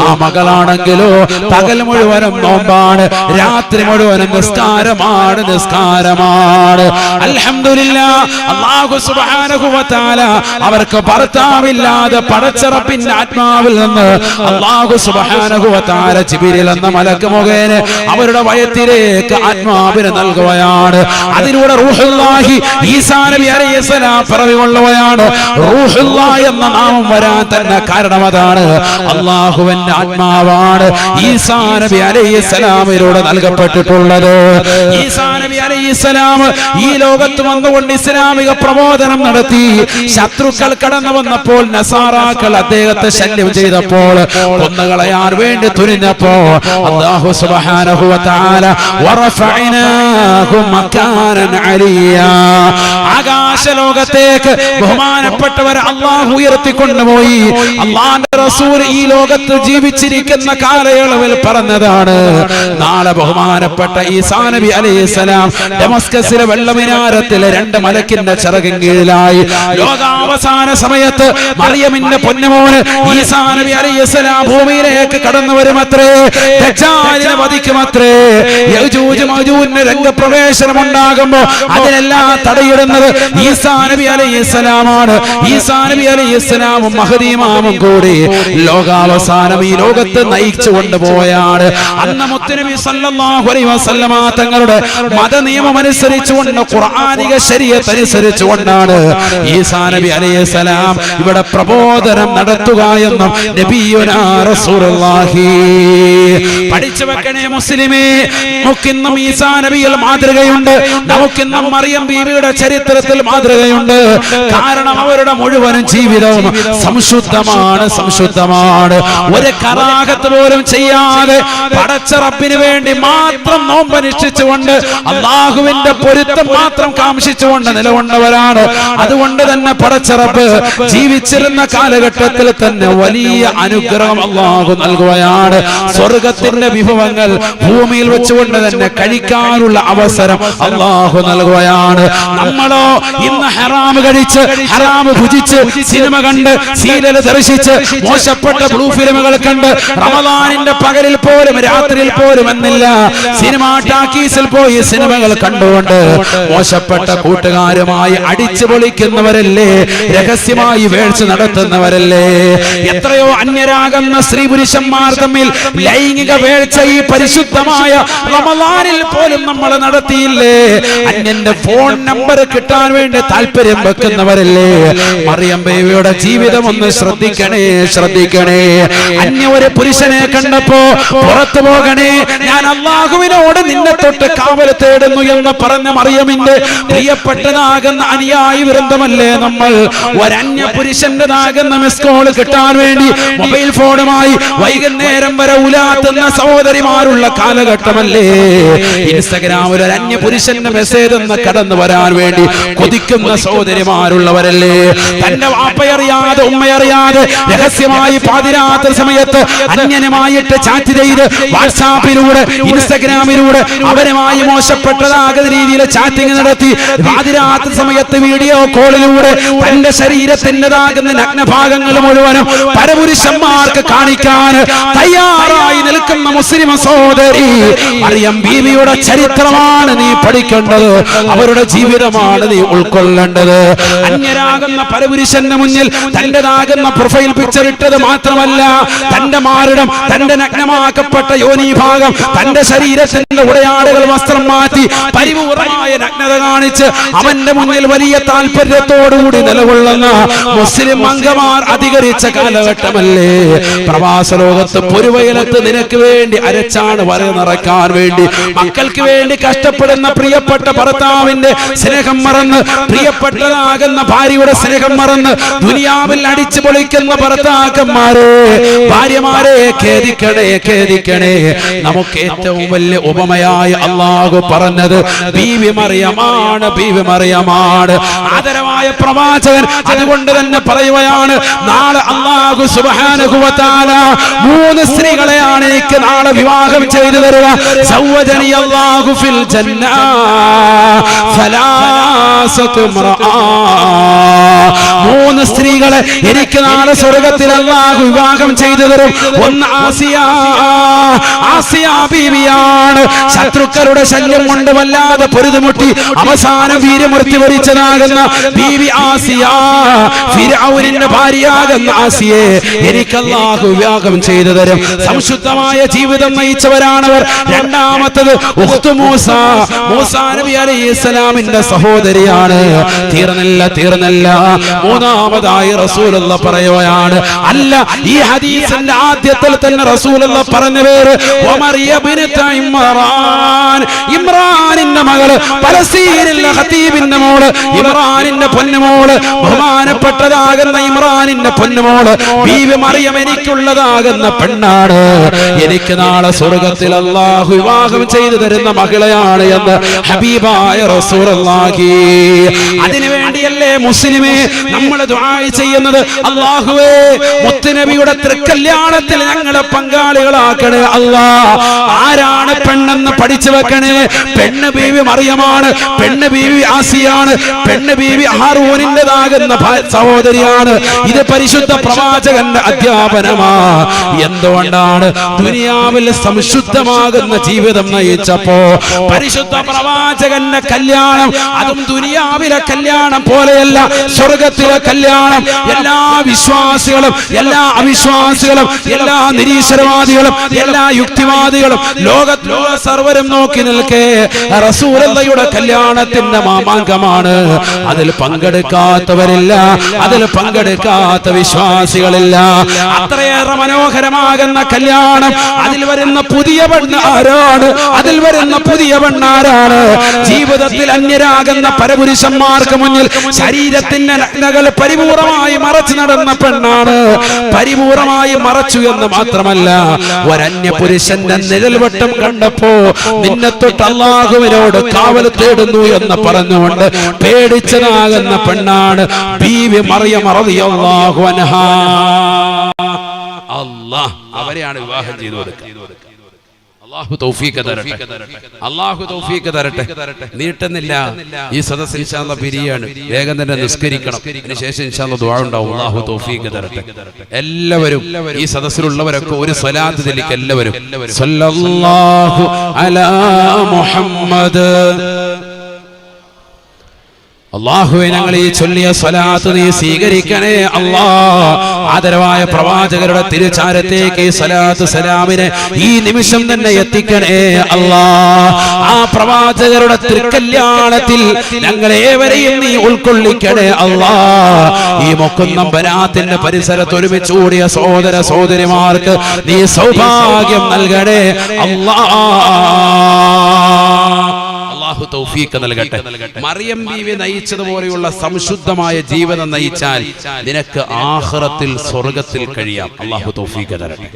ആ മകളാണെങ്കിലോ പകൽ മുഴുവനും നോമ്പാണ്, രാത്രി മുഴുവനും നിസ്കാരമാണ് നിസ്കാരമാണ്. അൽഹംദുലില്ലാഹ്, അല്ലാഹു സുബ്ഹാനഹു വ തആല അവർക്ക് ഭർത്താവില്ലാതെ പടച്ചറപ്പിന്റെ ആത്മാവിൽ നിന്ന് അല്ലാഹു സുബ്ഹാനഹു വ തആല ജിബ്രീൽ എന്ന മലക്ക് മുഖേന അവരുടെ വയറ്റിലേക്ക് ആത്മാവിനെ നൽകുകയാണ്. അതിലൂടെ റൂഹുല്ലാഹി ഈസാ നബി അലൈഹിസ്സലാം പിറവികൊള്ളുകയാണ്. റൂഹുല്ലാഹ് എന്ന നാമം വരാൻ തന്നെ കാരണം അതാണ്. അല്ലാഹുവിന്റെ ആത്മാവാണ് ഈസാ നബി അലൈഹിസ്സലാമിലൂടെ നൽകപ്പെട്ടിട്ടുള്ളത്. ഈസാ നബി അലൈഹിസ്സലാം ഈ ലോകത്ത് വന്നുകൊണ്ട് ഇസ്ലാമിക പ്രബോധനം നടത്തി. ശത്രുക്കൾ കടന്നു വന്നപ്പോൾ, നസാറാക്കൾ അദ്ദേഹത്തെ ശല്യം ചെയ്തപ്പോൾ, കൊന്നുകളയാൻ വേണ്ടി തുനിഞ്ഞപ്പോ അല്ലാഹു സുബ്ഹാനഹു വ തആല വറഫഅനാഹു മകാനൻ അലിയാ, ആകാശലോകത്തേക്ക് ബഹുമാനപ്പെട്ടവരെ അല്ലാഹു ഉയർത്തിക്കൊണ്ടുപോയി. അല്ലാഹുവിന്റെ റസൂൽ ഈ ലോകത്ത് ജീവിച്ചിരിക്കുന്ന കാലയളവിൽ പറഞ്ഞതാണ്, നാളെ ബഹുമാനപ്പെട്ട ഈസാ നബി അലൈഹിസ്സലാം ഡമസ്കസിലെ വെള്ളമിനാരത്തിലെ 2 മലക്കിന്റെ ചിറകിൻ കീഴിലായി ലോകാവസാന സമയത്ത് മറിയമിന്റെ പൊന്നുമോന് ഈസാ നബി അലൈഹിസ്സലാം ഭൂമിയിലേക്ക് കടന്നു വരുമത്രേ. ദജ്ജാലിനെ വധിക്കുമത്രേ. യജൂജ് മജൂജിന്റെ രംഗപ്രവേശനം ഉണ്ടാകുമ്പോ അതിനെല്ലാം തടയിടുന്നത് ഈസാ നബി അലൈഹിസ്സലാമാണ്. ഈസാ നബി അലൈഹിസ്സലാമും മഹദി ഇമാമും കൂടി ലോകാവസാനം ഈ ലോകത്ത് നയിച്ചു കൊണ്ടുപോയാണ്. അന്ന് മുത്തുനബി സല്ലല്ലാഹു അലൈഹി വസല്ലമ തങ്ങളുടെ മതനിയമം അനുസരിച്ചുകൊണ്ട്, ഖുർആനിക ശരീഅത്ത് അനുസരിച്ചുകൊണ്ടാണ് ഈസാ നബി അലൈഹിസ്സലാം ഇവിടെ പ്രബോധനം നടത്തുക എന്നും നബിയുനാ റസൂലുള്ളാഹി. പഠിച്ചു വെക്കണേ മുസ്ലിമേ, നമുക്കിന്നും ഈസാ നബിയിൽ മാതൃകയുണ്ട്. നമുക്കിന്നും മറിയം ബീവിയുടെ ചരിത്രത്തിൽ മാതൃകയുണ്ട്. കാരണം അവരുടെ മുഴുവൻ ജീവിതവും സംശുദ്ധമാണ്, സംശുദ്ധമാണ്. ഒരു കറാഹത്ത് പോലും ചെയ്യാതെ പടച്ച റബ്ബിന് വേണ്ടി മാത്രം നോമ്പനുഷ്ഠിച്ചുകൊണ്ട് അല്ലാഹുവിന്റെ പൊരുത്തം മാത്രം കാംക്ഷിച്ചുകൊണ്ട് നിലകൊണ്ടവരാണ്. അതുകൊണ്ട് തന്നെ പടച്ച റബ്ബ് ജീവിച്ചിരുന്ന കാലഘട്ടത്തിൽ തന്നെ വലിയ അനുഗ്രഹം അല്ലാഹു നൽകുകയാണ്. സ്വർഗത്തിന്റെ വിഭവങ്ങൾ ഭൂമിയിൽ വെച്ചുകൊണ്ട് തന്നെ കഴിക്കാനുള്ള അവസരം അല്ലാഹു നൽകുകയാണ്. നമ്മളോ ഇന്ന് ഹറാം കഴിച്ച്, ഹറാം ഭുജിച്ച്, സിനിമ കണ്ട്, സീരിയൽ ദർശിച്ച്, മോശപ്പെട്ട ബ്ലൂ ഫിലിമുകൾ കണ്ട്, റമദാനിന്റെ പകലിൽ പോലും രാത്രിയിൽ പോലും എന്നില്ല സിനിമാ ടാക്കീസിൽ പോയി സിനിമകൾ കണ്ടുകൊണ്ട് മോശപ്പെട്ട കൂട്ടുകാരുമായി അടിച്ചു പൊളിക്കുന്നവരല്ലേ, രഹസ്യമായി വേഴ്ച നടത്തുന്നവരല്ലേ. എത്രയോ അന്യരാകുന്ന സ്ത്രീ പുരുഷന്മാർ തമ്മിൽ ലൈംഗിക വേഴ്ച ഈ പരിശുദ്ധമായ റമദാനിൽ പോലും നമ്മൾ നടത്തിയില്ലേ. അന്യന്റെ ഫോൺ നമ്പർ കിട്ടാൻ വേണ്ടി താല്പര്യം വെക്കുന്നവരല്ലേ. മറിയം ബീവിയുടെ ജീവിതം ഒന്ന് ശ്രദ്ധിക്കണേ, ശ്രദ്ധിക്കണേ. അന്യ ഒരു പുരുഷനെ കണ്ടപ്പോ പുറത്തു പോകണേ, ഞാൻ അല്ലാഹുവിനോട് നിന്നെ തൊട്ട് കാവൽ തേടുന്നു എന്ന് പറഞ്ഞ മറിയമിന്റെ പ്രിയപ്പെട്ടതാകുന്ന അനുയായി വൃന്ദമല്ലേ നമ്മൾ. ഒരന്യ പുരുഷന്റെതാകുന്ന മിസ് കോൾ കിട്ടാൻ വേണ്ടി മൊബൈൽ ഫോണുമായി വൈകുന്നേരം വരെ ഉലാത്തുന്ന സഹോദരിമാരുള്ള കാലഘട്ടമല്ലേ. ഇൻസ്റ്റഗ്രാമിൽ ഒരു അന്യ പുരുഷന്റെ മെസ്സേജ് എന്ന് കടന്നു വരാൻ വേണ്ടി കൊതിക്കുന്ന സഹോദരിമാരുള്ളവരല്ലേ. തന്റെ വാപ്പയറിയാതെ ഉമ്മയറിയാതെ രഹസ്യമായി പാതിരാത്രി സമയത്ത് അന്യനുമായിട്ട് ചാറ്റ് ചെയ്ത് വാട്സാപ്പിലൂടെ ഇൻസ്റ്റഗ്രാമിലൂടെ അവരുമായി മോശപ്പെട്ടതാകുന്ന രീതിയിൽ ചാറ്റിംഗ് നടത്തി പാതിരാത്രി സമയത്ത് വീഡിയോ കോളിലൂടെ തന്റെ ശരീരത്തിൻ്റെതാകുന്ന നഗ്നഭാഗങ്ങൾ മുഴുവനും പരപുരുഷന്മാർക്ക് കാണിക്കാൻ തയ്യാറായി നിൽക്കുന്ന മുസ്ലിം സഹോദരി മറിയം ബീവിയുടെ ചരിത്രമാണ് നീ പഠിക്കേണ്ടത്. അവരുടെ ജീവിതമാണ് നീ ഉൾക്കൊള്ളേണ്ടത്. അന്യരാകുന്ന പരപുരുഷന്റെ മുന്നിൽ തന്റേതാകുന്ന പ്രൊഫൈൽ പിക്ചർ ഇട്ടത് മാത്രമല്ല, തന്റെ മാറിടം, തന്റെ നഗ്നമാക്കപ്പെട്ട യോനി ഭാഗം, തന്റെ ശരീരത്തിന്റെ ഉടയാടുകൾ വസ്ത്രം മാറ്റി പരിപൂർണമായ നഗ്നത കാണിച്ച് അവന്റെ മുന്നിൽ വലിയ താല്പര്യത്തോടുകൂടി നിലകൊള്ളുന്ന മുസ്ലിം അംഗമാർ അധികരിച്ച കാലഘട്ടമല്ലേ. പ്രവാസ ലോകത്ത് പൊരുവയലത്ത് നിനക്ക് വേണ്ടി അരച്ചാണ് വര നിറയ്ക്കാൻ വേണ്ടി, മക്കൾക്ക് വേണ്ടി കഷ്ടപ്പെടുന്ന പ്രിയപ്പെട്ട ഭർത്താവിന്റെ സ്നേഹം മറന്ന്, പ്രിയപ്പെട്ടതാകുന്ന ഭാര്യയുടെ സ്നേഹം മറന്ന് ദുനിയാവിൽ അടിച്ചു പൊളിക്കുന്ന ഭർത്താക്കന്മാരെ, ഭാര്യമാരെ ഖേദിക്കണേ, ഖേദിക്കണേ. നമുക്ക് ഏറ്റവും വലിയ ഉപമയായി അല്ലാഹു പറഞ്ഞത് ബീവി മറിയമാണ്, ബീവി മറിയമാണ്. ആദരവായ പ്രവാചകൻ അതുകൊണ്ട് തന്നെ പറയുകയാണ്, നാളെ അല്ലാഹു സുബ്ഹാനഹു വ തആല 3 സ്ത്രീകളെയാണ് എനിക്ക് നാളെ വിവാഹം ചെയ്തു തരുക. സവ്വജനി അല്ലാഹു ഫിൽ ജന്ന ഫലാ മൂന്ന് സ്ത്രീകളെ എനിക്ക് നാളെ സ്വർഗത്തിൽ അല്ലാഹു വിവാഹം ചെയ്തു തരും. ഒന്ന് ആസിയ ബീവിയാണ്. ശത്രുക്കളുടെ ശല്യം കൊണ്ട് വല്ലാതെ പൊരുതുമുട്ടി അവസാനം വീരമൃത്യു വരിച്ചതാകുന്ന ബീവി ആസിയ, ഫിർഔനിന്റെ ഭാര്യയാകുന്ന ആസിയെ എനിക്ക് അല്ലാഹു വിവാഹം ചെയ്തു തരും. സംശുദ്ധമായ ജീവിതം നയിച്ചവരാണവർ. രണ്ടാമത്തത് ഉഖ്തു മൂസ, മൂസാ നബി അലൈഹിസ്സലാമിന്റെ സഹോദരിയാണ്. തീർന്നില്ല. മൂന്നാമതായി റസൂലുള്ളാഹി പറയുകയാണ്, അല്ല ഈ ഹദീസിന്റെ ആദ്യത്തിൽ തന്നെ റസൂലുള്ളാഹി പറഞ്ഞ പേര് ഇമ്രാനിന്റെ മകള്, പലസ്തീനിലെ ഖതീബിന്റെ മോള്, ഇമ്രാനിന്റെ പൊന്നുമോള്, ബഹുമാനപ്പെട്ടതാകുന്ന ഇമ്രാനിന്റെ പൊന്നുമോള് ബീവി മറിയം എനിക്കുള്ളതാകുന്ന പെണ്ണാണ്. എനിക്ക് നാളെ സ്വർഗത്തിൽ അല്ലാഹു വിവാഹം ചെയ്തു തരുന്ന മകളെയാണ് എന്ന് ഹബീബായ റസൂലുള്ളാഹി. അതിനുവേണ്ടിയല്ലേ മുസ്ലിമേ നമ്മൾ ദുആ ചെയ്യുന്നത്, അല്ലാഹുവേ മുത്തുനബിയുടെ തൃക്കല്യാണത്തിൽ ഞങ്ങളെ പങ്കാളികളാക്കണേ അല്ലാ. ആരാണ് പെണ്ണെന്ന് പഠിച്ചു വെക്കണേ. പെണ്ണ് ബീവി മറിയമാണ്, പെണ്ണ് ബീവി ആസിയാണ്, പെണ്ണ് ബീവി ഹാറൂനിന്റേതാകുന്ന സഹോദരിയാണ്. ഇത് പരിശുദ്ധ പ്രവാചകന്റെ അധ്യാപനമാ. എന്തുകൊണ്ടാണ്? ദുനിയാവിൽ സംശുദ്ധമാകുന്ന ജീവിതം നയിച്ചപ്പോ പരിശുദ്ധ പ്രവാചകന്റെ കല്യാണം, അതും ദുനിയാവിലെ കല്യാണം പോലെയല്ല, സ്വർഗത്തിലെ കല്യാണം. എല്ലാ വിശ്വാസികളും, എല്ലാ അവിശ്വാസികളും, എല്ലാ നിരീശ്വരവാദികളും, എല്ലാ യുക്തിവാദികളും, ലോകത്തിലുള്ള സർവരും നോക്കി നിൽക്കേ റസൂലുള്ളാഹിയുടെ കല്യാണത്തിന്റെ മാമാങ്കമാണ്. അതിൽ പങ്കെടുക്കാത്തവരില്ല, അതിൽ പങ്കെടുക്കാത്ത വിശ്വാസികളില്ല. അത്രയേറെ മനോഹരമാകുന്ന കല്യാണം. അതിൽ വരുന്ന പുതിയ പെണ്ണ് ആരാണ്? അതിൽ വരുന്ന പുതിയ പെണ്ണാരാണ്? ജീവിതത്തിൽ അന്യരാകുന്ന പരപുരുഷന്മാർക്ക് മുന്നിൽ ശരീരത്തിന്റെ നഗ്നകൾ പരിപൂർണമായി മറച്ചു നടന്ന പെണ്ണാണ്. പരിപൂർണമായി മറച്ചു എന്ന് മാത്രമല്ല, ഒരന്യ പുരുഷന്റെ നിഴൽവട്ടം കണ്ടപ്പോ നിന്നെ തൊട്ട് അല്ലാഹുവിനോട് കാവൽ തേടുന്നു എന്ന് പറഞ്ഞുകൊണ്ട് പേടിച്ചതാകുന്ന പെണ്ണാണ് ബീവി മറിയം റളിയല്ലാഹു അൻഹാ. അല്ലാഹ് അവരെയാണ് വിവാഹം ചെയ്തു കൊടുക്കുക. അല്ലാഹു തൗഫീഖ് തരട്ടെ, അല്ലാഹു തൗഫീഖ് തരട്ടെ. നീട്ടുന്നില്ല, ഈ സദസ്സ് ഇൻഷാ അല്ലാഹ് പിരിയാണ്. വേഗം തന്നെ നിസ്കരിക്കണം. അതിനുശേഷം ഇൻഷാ അല്ലാഹ് ദുആ ഉണ്ടാവും. അല്ലാഹു തൗഫീഖ് തരട്ടെ. എല്ലാവരും ഈ സദസ്സിലുള്ളവരൊക്കെ ഒരു സ്വലാത്ത് ചൊല്ലിക്ക്. എല്ലാവരും സല്ലല്ലാഹു അലാ മുഹമ്മദ്. അല്ലാഹുവേ, ഞങ്ങൾ ഈ ചൊല്ലിയ സ്വലാത്ത് നീ സ്വീകരിക്കണേ അല്ലാ. ആദരവായ പ്രവാചകരുടെ തിരുചാരത്തേക്ക് ഈ സ്വലാത്ത് സലാമിനെ ഈ നിമിഷം തന്നെ എത്തിക്കണേ അല്ലാ. ആ പ്രവാചകരുടെ തിരുക്കല്യാണത്തിൽ ഞങ്ങളേവരെയും നീ ഉൾക്കൊള്ളിക്കണേ അല്ലാ. ഈ മുക്കുന്നം ബനാത്തിന്റെ പരിസരത്ത് ഒരുമിച്ച് കൂടിയ സഹോദര സഹോദരിമാർക്ക് നീ സൗഭാഗ്യം നൽകണേ അല്ലാ. അല്ലാഹു തൗഫീഖ് നൽകട്ടെ. മറിയം ബീവി നയിച്ചതുപോലെയുള്ള സംശുദ്ധമായ ജീവിതം നയിച്ചാൽ നിനക്ക് ആഖിറത്തിൽ സ്വർഗ്ഗത്തിൽ കഴിയാം. അല്ലാഹു തൗഫീഖ് തരട്ടെ.